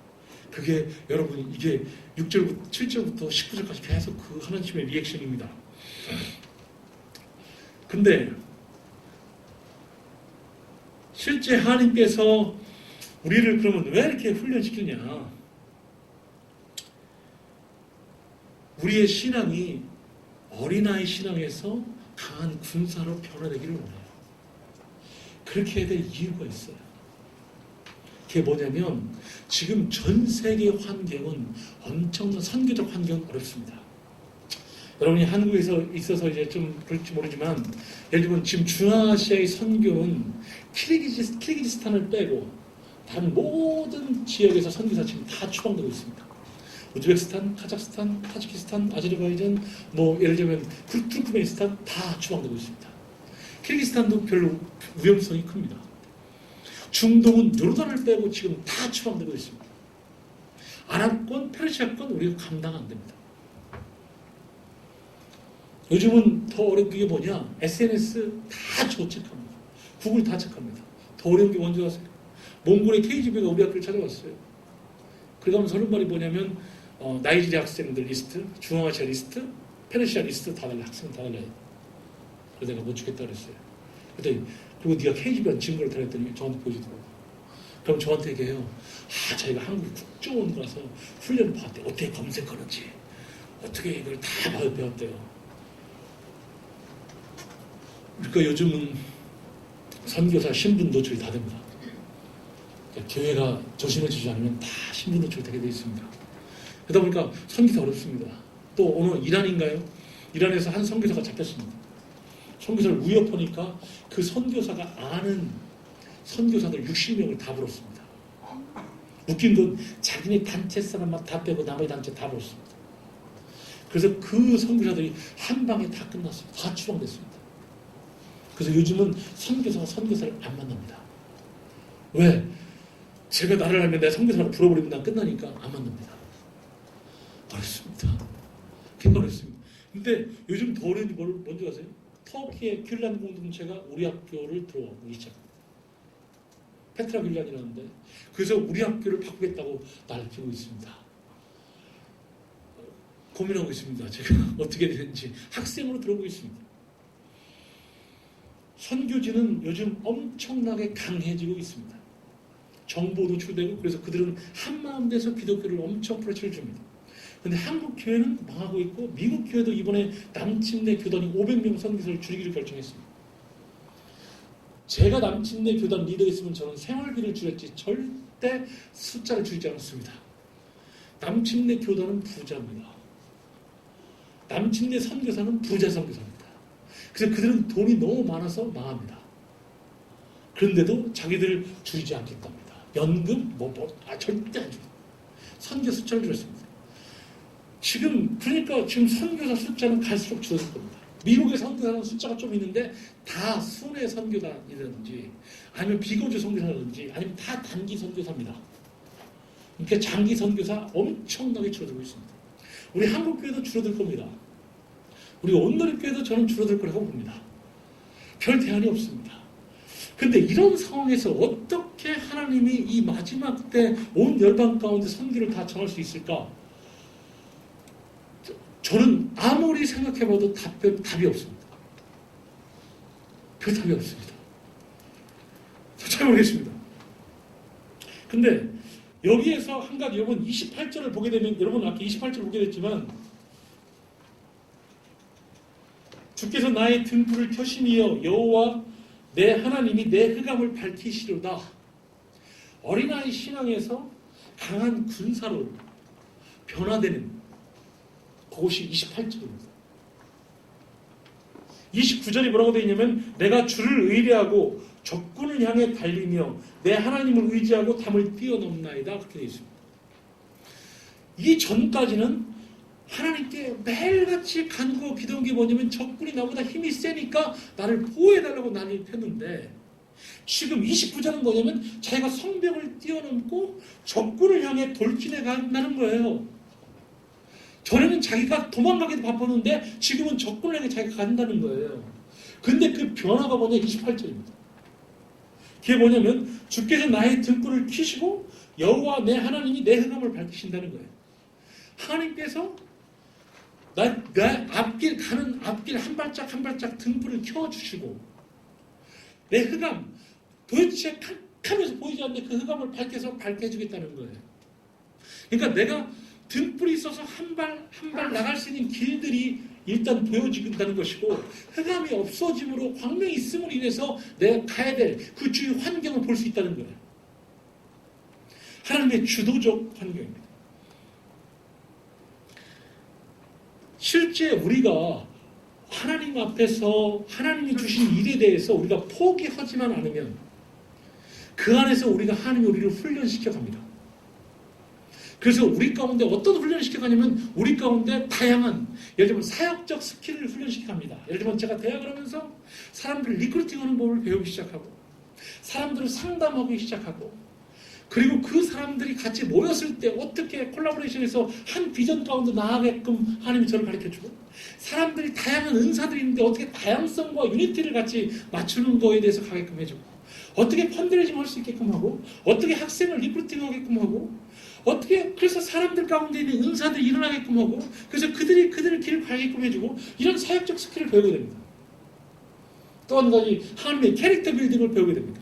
J: 그게 여러분 이게 6절부터 7절부터 19절까지 계속 그 하나님의 리액션입니다. 근데 실제 하나님께서 우리를 그러면 왜 이렇게 훈련시키냐? 우리의 신앙이 어린아이 신앙에서 강한 군사로 변화되기를 원해요. 그렇게 해야 될 이유가 있어요. 그게 뭐냐면 지금 전 세계 환경은 엄청난 선교적 환경은 어렵습니다. 여러분이 한국에서 있어서 이제 좀 그럴지 모르지만 예를 들면 지금 중앙아시아의 선교는 키르기즈스탄을 빼고 다른 모든 지역에서 선교사 지금 다 추방되고 있습니다. 우즈베키스탄, 카자흐스탄, 타지키스탄, 아제르바이잔, 예를 들면 투르크메니스탄 다 추방되고 있습니다. 키르기스탄도 별로 위험성이 큽니다. 중동은 요르단을 빼고 지금 다 추방되고 있습니다. 아랍권, 페르시아권 우리가 감당 안 됩니다. 요즘은 더 어려운 게 뭐냐? SNS 다 조책합니다. 구글 다 체크합니다. 더 어려운 게 뭔지 아세요? 몽골의 KGB가 우리 학교를 찾아왔어요. 그러면서 하는 말이 뭐냐면 나이지리아 학생들 리스트, 중앙아시아 리스트, 페르시아 리스트 다 달라. 학생 다 달라요. 그래서 내가 못 주겠다 그랬어요. 그리고 네가 KGB한 증거를 달랬더니 저한테 보여주더라고요. 그럼 저한테 얘기해요. 자기가 한국 국정원 가서 훈련을 받았대. 어떻게 검색하는지, 어떻게 이걸 다 배웠대요. 그러니까 요즘은 선교사 신분 노출이 다 됩니다. 그러니까 교회가 조심해주지 않으면 다 신분 노출이 되게 되어 있습니다. 그러다 보니까 선교사 어렵습니다. 또 오늘 이란인가요? 이란에서 한 선교사가 잡혔습니다. 선교사를 위협하니까 그 선교사가 아는 선교사들 60명을 다 불었습니다. 웃긴 건 자기네 단체 사람만 다 빼고 나머지 단체 다 불었습니다. 그래서 그 선교사들이 한 방에 다 끝났습니다. 다 추방됐습니다. 그래서 요즘은 선교사가 선교사를 안 만납니다. 왜? 제가 나를 알면 내 선교사라고 불어버리면 난 끝나니까 안 만납니다. 어렵습니다. 굉장히 어렵습니다. 근데 요즘 더 어려운 게 뭔지 아세요? 터키의 귤란 공동체가 우리 학교를 들어오기 시작합니다. 페트라 귤란이라는데 그래서 우리 학교를 바꾸겠다고 날뛰고 있습니다. 고민하고 있습니다. 제가 어떻게 되는지 학생으로 들어오고 있습니다. 선교지는 요즘 엄청나게 강해지고 있습니다. 정보도 주되고 그래서 그들은 한마음 돼서 기독교를 엄청 프레셔를 줍니다. 그런데 한국 교회는 망하고 있고 미국 교회도 이번에 남침내 교단이 500명 선교사를 줄이기로 결정했습니다. 제가 남침내 교단 리더였으면 저는 생활비를 줄였지 절대 숫자를 줄이지 않았습니다. 남침내 교단은 부자입니다. 남침내 선교사는 부자 선교사입니다. 그래서 그들은 돈이 너무 많아서 망합니다. 그런데도 자기들을 줄이지 않겠답니다. 연금 절대 안 줄입니다. 선교 숫자를 줄였습니다. 그러니까 지금 선교사 숫자는 갈수록 줄어들 겁니다. 미국의 선교사는 숫자가 좀 있는데 다 순회 선교사이라든지 아니면 비거주 선교사라든지 아니면 다 단기 선교사입니다. 그러니까 장기 선교사 엄청나게 줄어들고 있습니다. 우리 한국교회도 줄어들 겁니다. 우리 온누리교회도 저는 줄어들 거라고 봅니다. 별 대안이 없습니다. 그런데 이런 상황에서 어떻게 하나님이 이 마지막 때 온 열방 가운데 선교를 다 전할 수 있을까? 저는 아무리 생각해봐도 답이 없습니다. 별 답이 없습니다. 잘 모르겠습니다. 근데 여기에서 한 가지 여러분 28절을 보게 되면 여러분 아까 28절을 보게 됐지만 주께서 나의 등불을 켜심이여 여호와 내 하나님이 내 흑암을 밝히시로다. 어린아이 신앙에서 강한 군사로 변화되는 그것이 28절입니다. 29절이 뭐라고 되어 있냐면 내가 주를 의뢰하고 적군을 향해 달리며 내 하나님을 의지하고 담을 뛰어넘나이다. 그렇게 되어 있습니다. 이 전까지는 하나님께 매일같이 간구하고 기도한 게 뭐냐면 적군이 나보다 힘이 세니까 나를 보호해달라고 난리를 폈는데 지금 29절은 뭐냐면 자기가 성벽을 뛰어넘고 적군을 향해 돌진해 간다는 거예요. 전에는 자기가 도망가기도 바빴는데 지금은 적군을 향해 자기가 간다는 거예요. 근데 그 변화가 뭐냐 28절입니다. 그게 뭐냐면 주께서 나의 등불을 켜시고 여호와 내 하나님이 내 흑암을 밝히신다는 거예요. 하나님께서 내 앞길 가는 앞길 한 발짝 한 발짝 등불을 켜주시고 내 흑암 도대체 캄캄해서 보이지 않는데 그 흑암을 밝혀주겠다는 거예요. 그러니까 내가 등불이 있어서 한 발 한 발 나갈 수 있는 길들이 일단 보여진다는 것이고 흑암이 없어짐으로 광명이 있음으로 인해서 내가 가야 될 그 주위 환경을 볼 수 있다는 거예요. 하나님의 주도적 환경입니다. 실제 우리가 하나님 앞에서 하나님이 주신 일에 대해서 우리가 포기하지만 않으면 그 안에서 우리가 하나님이 우리를 훈련시켜 갑니다. 그래서 우리 가운데 어떤 훈련을 시켜가냐면 우리 가운데 다양한 예를 들면 사역적 스킬을 훈련시켜 갑니다. 예를 들면 제가 대학을 하면서 사람들을 리크루팅하는 법을 배우기 시작하고 사람들을 상담하기 시작하고 그리고 그 사람들이 같이 모였을 때 어떻게 콜라보레이션해서 한 비전 가운데 나아가게끔 하나님이 저를 가르쳐주고 사람들이 다양한 은사들이 있는데 어떻게 다양성과 유니티를 같이 맞추는 거에 대해서 가게끔 해주고 어떻게 펀드레이징 할 수 있게끔 하고 어떻게 학생을 리크루팅하게끔 하고 어떻게 그래서 사람들 가운데 있는 은사들이 일어나게끔 하고 그래서 그들을 길을 가게끔 해주고 이런 사역적 스킬을 배우게 됩니다. 또 한 가지 하나님의 캐릭터 빌딩을 배우게 됩니다.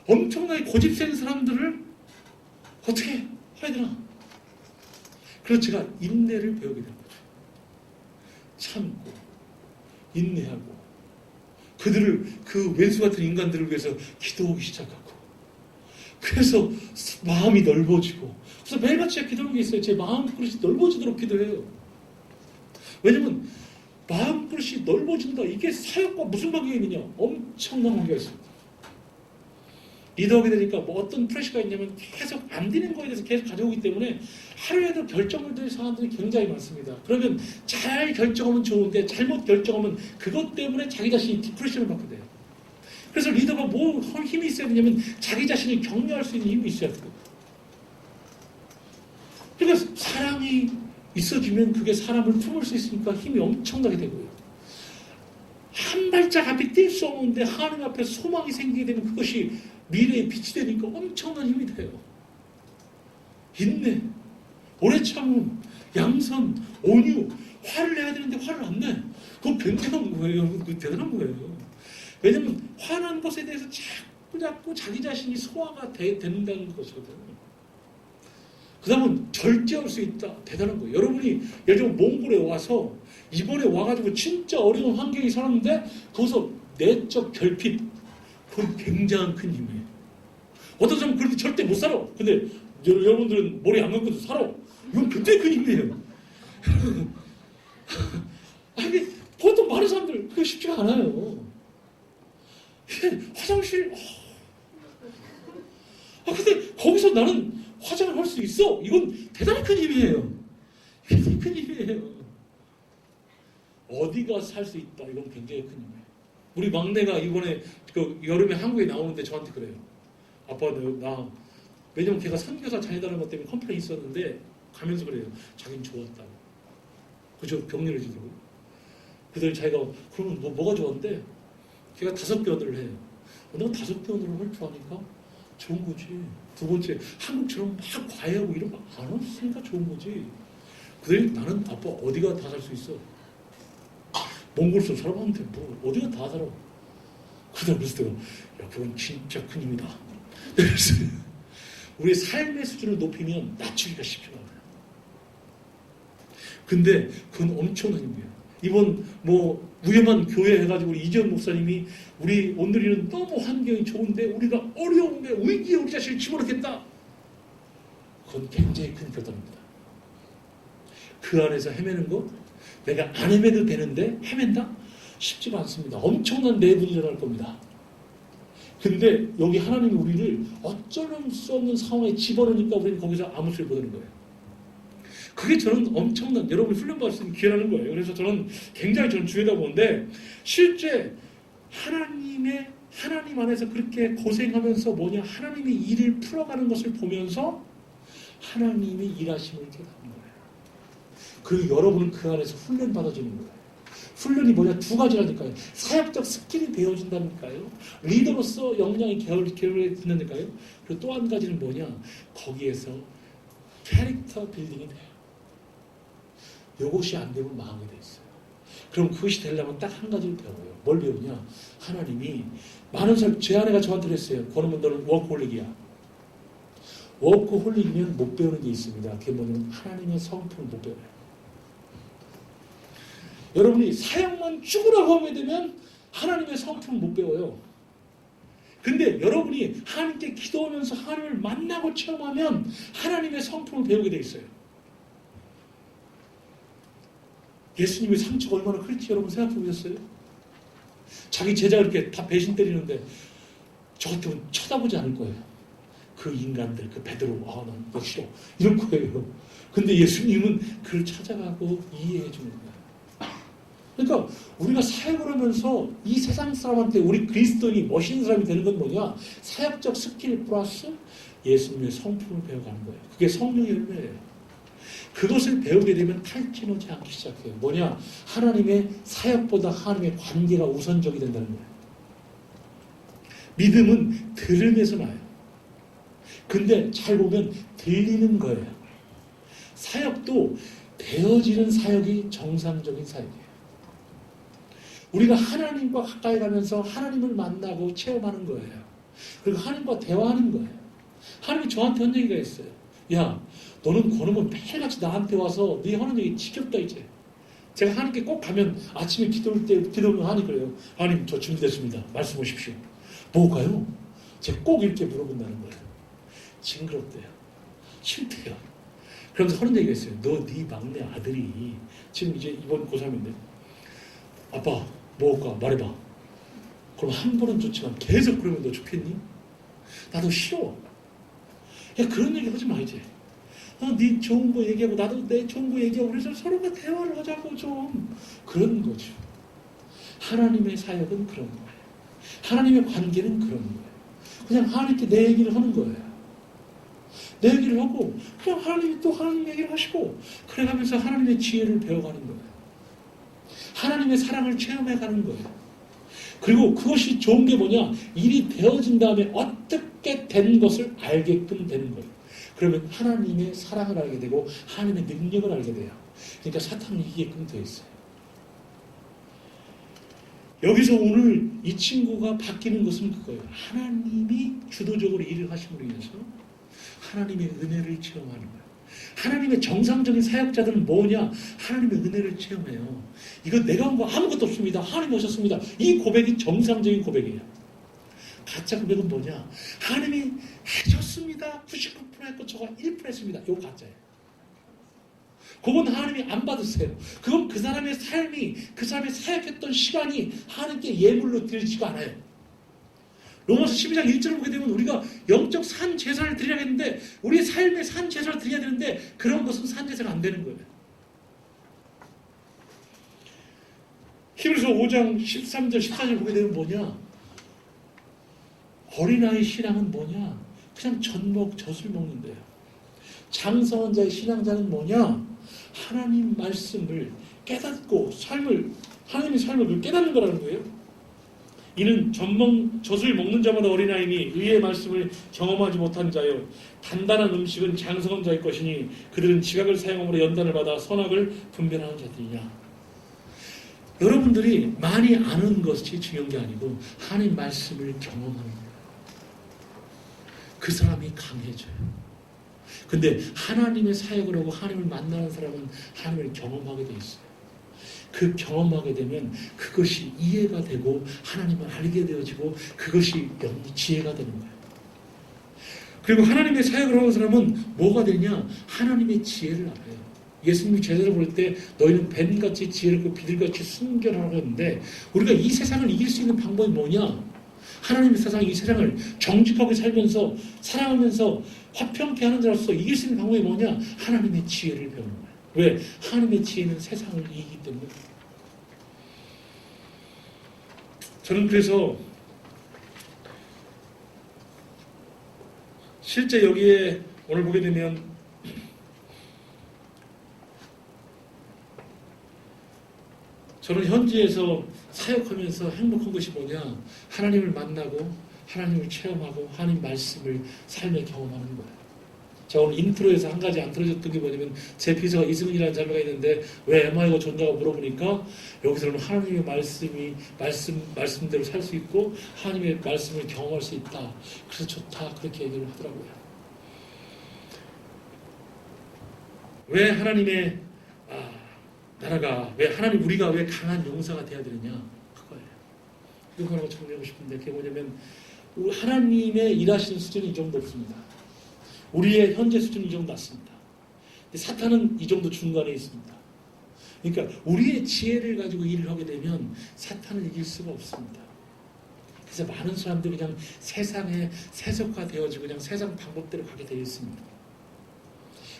J: 엄청나게 고집센 사람들을 어떻게 해야 되나? 그래서 제가 인내를 배우게 되는 거죠. 참고 인내하고 그들을 그 왼수 같은 인간들을 위해서 기도하기 시작하고 그래서 마음이 넓어지고 그래서 매일같이 기도하는 게 있어요. 제 마음그릇이 넓어지도록 기도해요. 왜냐면 마음그릇이 넓어진다. 이게 사역과 무슨 관계가 있느냐? 엄청난 관계가 있습니다. 리더하게 되니까 뭐 어떤 프레셔가 있냐면 계속 안 되는 거에 대해서 계속 가져오기 때문에 하루에도 결정을 될 상황들이 굉장히 많습니다. 그러면 잘 결정하면 좋은데 잘못 결정하면 그것 때문에 자기 자신이 디프레션을 받게 돼요. 그래서 리더가 뭐 힘이 있어야 되냐면 자기 자신을 격려할 수 있는 힘이 있어야 돼요. 그러니까 사랑이 있어지면 그게 사람을 품을 수 있으니까 힘이 엄청나게 되고요. 한 발짝 앞에 뛸 수 없는데 하나님 앞에 소망이 생기게 되면 그것이 미래의 빛이 되니까 엄청난 힘이 돼요. 인내, 오래 참음, 양선, 온유, 화를 내야 되는데 화를 안 내. 그거 굉장한 거예요. 그거 대단한 거예요. 왜냐면 화난 것에 대해서 자꾸 자기 자신이 소화가 된다는 것이거든요. 그 다음은 절제할 수 있다. 대단한 거예요. 여러분이 예를 들면 몽골에 와서 이번에 와가지고 진짜 어려운 환경이 살았는데 거기서 내적 결핍, 그건 굉장한 큰 힘이에요. 어떤 사람은 그렇게 절대 못 살아. 근데 여러분들은 머리 안 감고도 살아. 이건 굉장히 큰 힘이에요. 아니, 보통 많은 사람들 그게 쉽지가 않아요. 화장실 근데 거기서 나는 화장을 할 수 있어. 이건 대단히 큰 힘이에요. 굉장히 큰 힘이에요. 어디가 살 수 있다. 이건 굉장히 큰 힘이에요. 우리 막내가 이번에 그 여름에 한국에 나오는데 저한테 그래요. 아빠 나 왜냐면 걔가 선교사 다니다는 것 때문에 컴플레인 있었는데 가면서 그래요. 자기는 좋았다고. 그저 격려를 해주더라고요. 그들 자기가 그러면 뭐가 좋았는데 걔가 5개 언어를 해요. 내가 5개 언어를 할 줄 아니까 좋은 거지. 두 번째, 한국처럼 막 과외하고 이런 거 안 했으니까 좋은 거지. 그들 나는 아빠 어디가 다 살 수 있어. 몽골에서 살아봤는데 뭐 어디가 다 살아. 그래서 내가 야 그건 진짜 큰 힘이다. 그래서 우리 삶의 수준을 높이면 낮추기가 쉽지가 않아요. 근데 그건 엄청난 힘이에요. 이번 뭐 위험한 교회 해가지고 우리 이재현 목사님이 우리 오늘은 너무 환경이 좋은데 우리가 어려운데 위기에 우리 자신을 집어넣겠다. 그건 굉장히 큰 결단입니다. 그 안에서 헤매는 거 내가 안 헤매도 되는데 헤맨다? 쉽지가 않습니다. 엄청난 내분이 일어날 겁니다. 근데 여기 하나님이 우리를 어쩔 수 없는 상황에 집어넣으니까 우리는 거기서 아무 소리 못하는 거예요. 그게 저는 엄청난 여러분이 훈련받을 수 있는 기회라는 거예요. 그래서 저는 굉장히 주의다 보는데 실제 하나님 안에서 그렇게 고생하면서 하나님이 일을 풀어가는 것을 보면서 하나님이 일하심을 깨닫는 거예요. 그리고 여러분은 그 안에서 훈련받아지는 거예요. 훈련이 두 가지라니까요. 사역적 스킬이 배워진다니까요. 리더로서 역량이 개발된다니까요. 그리고 또 한 가지는 거기에서 캐릭터 빌딩이 돼요. 이것이 안 되면 망하게 돼 있어요. 그럼 그것이 되려면 딱 한 가지를 배워요. 뭘 배우냐? 하나님이 많은 사람, 제 아내가 저한테 그랬어요. 권으면 너는 워크홀릭이야. 워크홀릭이면 못 배우는 게 있습니다. 그게 하나님의 성품을 못 배워요. 여러분이 사역만 죽으라고 하게 되면 하나님의 성품을 못 배워요. 근데 여러분이 하나님께 기도하면서 하나님을 만나고 체험하면 하나님의 성품을 배우게 돼 있어요. 예수님의 상처가 얼마나 클지 여러분 생각해 보셨어요? 자기 제자가 이렇게 다 배신 때리는데 저 같으면 쳐다보지 않을 거예요. 그 인간들, 그 베드로, 난 너 싫어. 이런 거예요. 근데 예수님은 그를 찾아가고 이해해 주는 거예요. 그러니까 우리가 사역을 하면서 이 세상 사람한테 우리 그리스도인이 멋있는 사람이 되는 건 사역적 스킬 플러스 예수님의 성품을 배워가는 거예요. 그게 성령의 열매예요. 그것을 배우게 되면 탈진하지 않기 시작해요. 하나님의 사역보다 하나님의 관계가 우선적이 된다는 거예요. 믿음은 들음에서 나요. 근데 잘 보면 들리는 거예요. 사역도 되어지는 사역이 정상적인 사역이에요. 우리가 하나님과 가까이 가면서 하나님을 만나고 체험하는 거예요. 그리고 하나님과 대화하는 거예요. 하나님이 저한테 한 얘기가 있어요. 야, 너는 권으면 매일같이 나한테 와서 네 하는 얘기 지겹다 이제. 제가 하나님께 꼭 가면 아침에 기도를 하니 그래요. 하나님 저 준비됐습니다. 말씀 오십시오. 뭐가요? 제가 꼭 이렇게 물어본다는 거예요. 징그럽대요. 싫대요. 그러면서 하는 얘기가 있어요. 너 네 막내 아들이 지금 이제 이번 고3인데 아빠 뭐 할까 말해봐. 그럼 한 번은 좋지만 계속 그러면 너 좋겠니? 나도 싫어. 야, 그런 얘기 하지 말지. 네 좋은 거 얘기하고 나도 내 좋은 거 얘기하고 그래서 서로가 대화를 하자고 좀. 그런 거죠. 하나님의 사역은 그런 거예요. 하나님의 관계는 그런 거예요. 그냥 하나님께 내 얘기를 하는 거예요. 내 얘기를 하고 그냥 하나님이 또 하나님 얘기를 하시고 그래가면서 하나님의 지혜를 배워가는 거예요. 하나님의 사랑을 체험해가는 거예요. 그리고 그것이 좋은 게 뭐냐? 일이 되어진 다음에 어떻게 된 것을 알게끔 되는 거예요. 그러면 하나님의 사랑을 알게 되고 하나님의 능력을 알게 돼요. 그러니까 사탄을 이기게끔 되어 있어요. 여기서 오늘 이 친구가 바뀌는 것은 그거예요. 하나님이 주도적으로 일을 하심으로 인해서 하나님의 은혜를 체험하는 거예요. 하나님의 정상적인 사역자들은 뭐냐? 하나님의 은혜를 체험해요. 이거 내가 한 거 아무것도 없습니다. 하나님 오셨습니다. 이 고백이 정상적인 고백이에요. 가짜 고백은 뭐냐? 하나님이 해줬습니다. 99% 했고 저가 1% 했습니다. 이거 가짜예요. 그건 하나님이 안 받으세요. 그건 그 사람의 삶이, 그 사람의 사역했던 시간이 하나님께 예물로 드리지가 않아요. 로마서 12장 1절을 보게 되면 우리가 영적 산 제사를 드려야 했는데 우리의 삶의 산 제사를 드려야 되는데 그런 것은 산 제사가 안 되는 거예요. 히브리서 5장 13절 14절 보게 되면 뭐냐? 어린아이 신앙은 뭐냐? 그냥 젖먹 젖을 먹는데요. 장성한 자의 신앙자는 뭐냐? 하나님 말씀을 깨닫고 하나님의 삶을 깨닫는 거라는 거예요. 이는 젖을 먹는 자마다 어린아이니 의의 말씀을 경험하지 못한 자요 단단한 음식은 장성한 자의 것이니 그들은 지각을 사용함으로 연단을 받아 선악을 분별하는 자들이냐. 여러분들이 많이 아는 것이 중요한 게 아니고 하나님 말씀을 경험하는 거예요. 그 사람이 강해져요. 근데 하나님의 사역을 하고 하나님을 만나는 사람은 하나님을 경험하게 돼 있어요. 그 경험하게 되면 그것이 이해가 되고 하나님을 알게 되어지고 그것이 지혜가 되는 거예요. 그리고 하나님의 사역을 하는 사람은 뭐가 되냐? 하나님의 지혜를 알아요. 예수님이 제자를 볼 때 너희는 뱀같이 지혜롭고 비둘같이 순결하라고 했는데 우리가 이 세상을 이길 수 있는 방법이 뭐냐? 하나님의 세상이 이 세상을 정직하게 살면서 사랑하면서 화평케 하는 자로서 이길 수 있는 방법이 뭐냐? 하나님의 지혜를 배우는 거예요. 왜? 하나님의 지혜는 세상을 이기기 때문에. 저는 그래서 실제 여기에 오늘 보게 되면 저는 현지에서 사역하면서 행복한 것이 뭐냐? 하나님을 만나고 하나님을 체험하고 하나님 말씀을 삶에 경험하는 거예요. 자, 오늘 인트로에서 한 가지 안 들어줬던 게 뭐냐면 제 비서가 이승훈이라는 자매가 있는데 왜 MI가 좋냐고 물어보니까 여기서는 하나님의 말씀대로 살 수 있고 하나님의 말씀을 경험할 수 있다. 그래서 좋다. 그렇게 얘기를 하더라고요. 왜 하나님의 나라가 우리가 왜 강한 용사가 돼야 되느냐? 그거예요. 이거 하나 정리하고 싶은데 그게 뭐냐면 하나님의 일하시는 수준이 이 정도 없습니다. 우리의 현재 수준이 이 정도 낮습니다. 사탄은 이 정도 중간에 있습니다. 그러니까 우리의 지혜를 가지고 일을 하게 되면 사탄을 이길 수가 없습니다. 그래서 많은 사람들이 그냥 세상에 세속화되어지고 그냥 세상 방법대로 가게 되어 있습니다.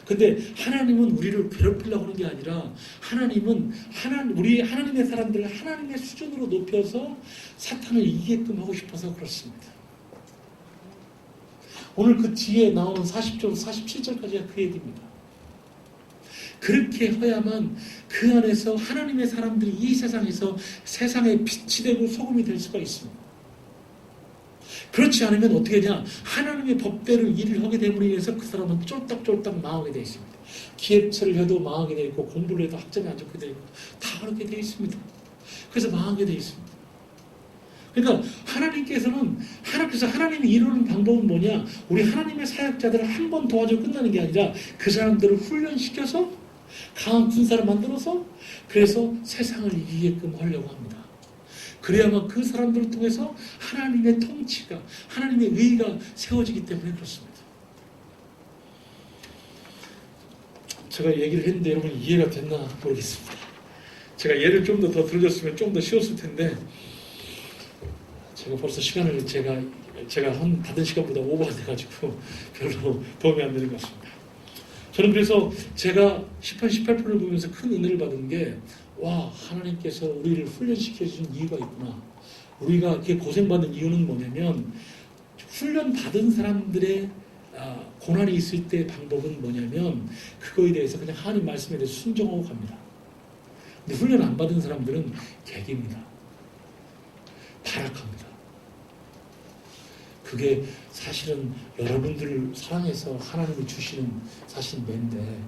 J: 근데 하나님은 우리를 괴롭히려고 하는 게 아니라 하나님은 하나님의 사람들을 하나님의 수준으로 높여서 사탄을 이기게끔 하고 싶어서 그렇습니다. 오늘 그 뒤에 나오는 40절, 47절까지가 그 얘기입니다. 그렇게 해야만 그 안에서 하나님의 사람들이 이 세상에서 세상의 빛이 되고 소금이 될 수가 있습니다. 그렇지 않으면 어떻게 되냐? 하나님의 법대로 일을 하게 됨으로 인해서 그 사람은 쫄딱쫄딱 망하게 되어 있습니다. 기획처를 해도 망하게 되어 있고 공부를 해도 학점이 안 좋게 되어 있고 다 그렇게 되어 있습니다. 그래서 망하게 되어 있습니다. 그러니까 그래서 하나님이 이루는 방법은 뭐냐? 우리 하나님의 사역자들을 한 번 도와주고 끝나는 게 아니라 그 사람들을 훈련시켜서 강한 군사를 만들어서 그래서 세상을 이기게끔 하려고 합니다. 그래야만 그 사람들을 통해서 하나님의 통치가, 하나님의 의의가 세워지기 때문에 그렇습니다. 제가 얘기를 했는데 여러분 이해가 됐나 모르겠습니다. 제가 예를 좀 더 들어줬으면 좀 더 쉬웠을 텐데 제가 벌써 시간을 제가 받은 시간보다 오버가 돼가지고 별로 도움이 안 되는 것 같습니다. 저는 그래서 제가 18%를 보면서 큰 은혜를 받은 게, 와, 하나님께서 우리를 훈련시켜 주신 이유가 있구나. 우리가 이렇게 고생받는 이유는 뭐냐면, 훈련 받은 사람들의 고난이 있을 때 방법은 뭐냐면, 그거에 대해서 그냥 하나님 말씀에 대해서 순종하고 갑니다. 근데 훈련 안 받은 사람들은 객입니다. 타락합니다. 그게 사실은 여러분들을 사랑해서 하나님을 주시는 사실 매인데,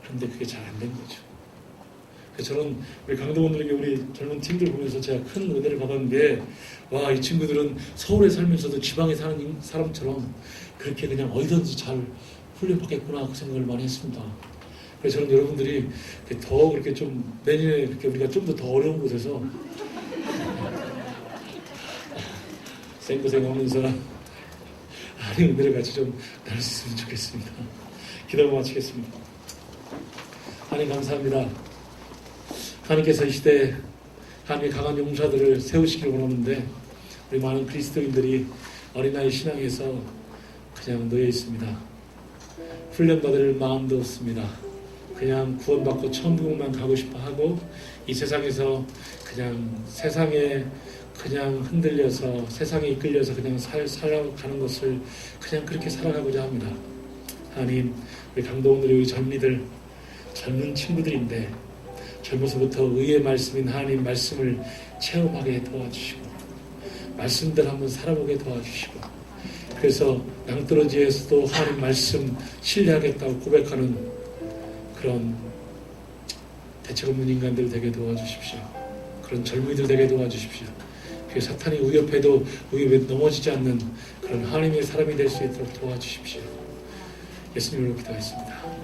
J: 그런데 그게 잘 안 된 거죠. 그래서 저는 우리 강동원들에게 우리 젊은 팀들 보면서 제가 큰 은혜를 받은 게, 와, 이 친구들은 서울에 살면서도 지방에 사는 사람처럼 그렇게 그냥 어디든지 잘 훈련받겠구나, 그 생각을 많이 했습니다. 그래서 저는 여러분들이 더 그렇게 좀 내년에 그렇게 우리가 좀 더 어려운 곳에서 생고생하면서 하나님 은혜를 같이 좀 나눌 수 있으면 좋겠습니다. 기도를 마치겠습니다. 하나님 감사합니다. 하나님께서 이 시대에 하나님의 강한 용사들을 세우시기를 원하는데, 우리 많은 그리스도인들이 어린아이 신앙에서 그냥 놓여 있습니다. 훈련받을 마음도 없습니다. 그냥 구원받고 천국만 가고 싶어 하고, 이 세상에서 그냥 세상에 그냥 흔들려서 세상에 이끌려서 그냥 살아가는 것을 그냥 그렇게 살아가고자 합니다. 하나님, 우리 강동원들이 우리 젊은이들, 젊은 친구들인데 젊어서부터 의의 말씀인 하나님 말씀을 체험하게 도와주시고, 말씀대로 한번 살아보게 도와주시고, 그래서 낭떠러지에서도 하나님 말씀 신뢰하겠다고 고백하는 그런 대책 없는 인간들 되게 도와주십시오. 그런 젊은이들 되게 도와주십시오. 그 사탄이 위협해도 위협에 넘어지지 않는 그런 하나님의 사람이 될 수 있도록 도와주십시오. 예수님으로 기도했습니다.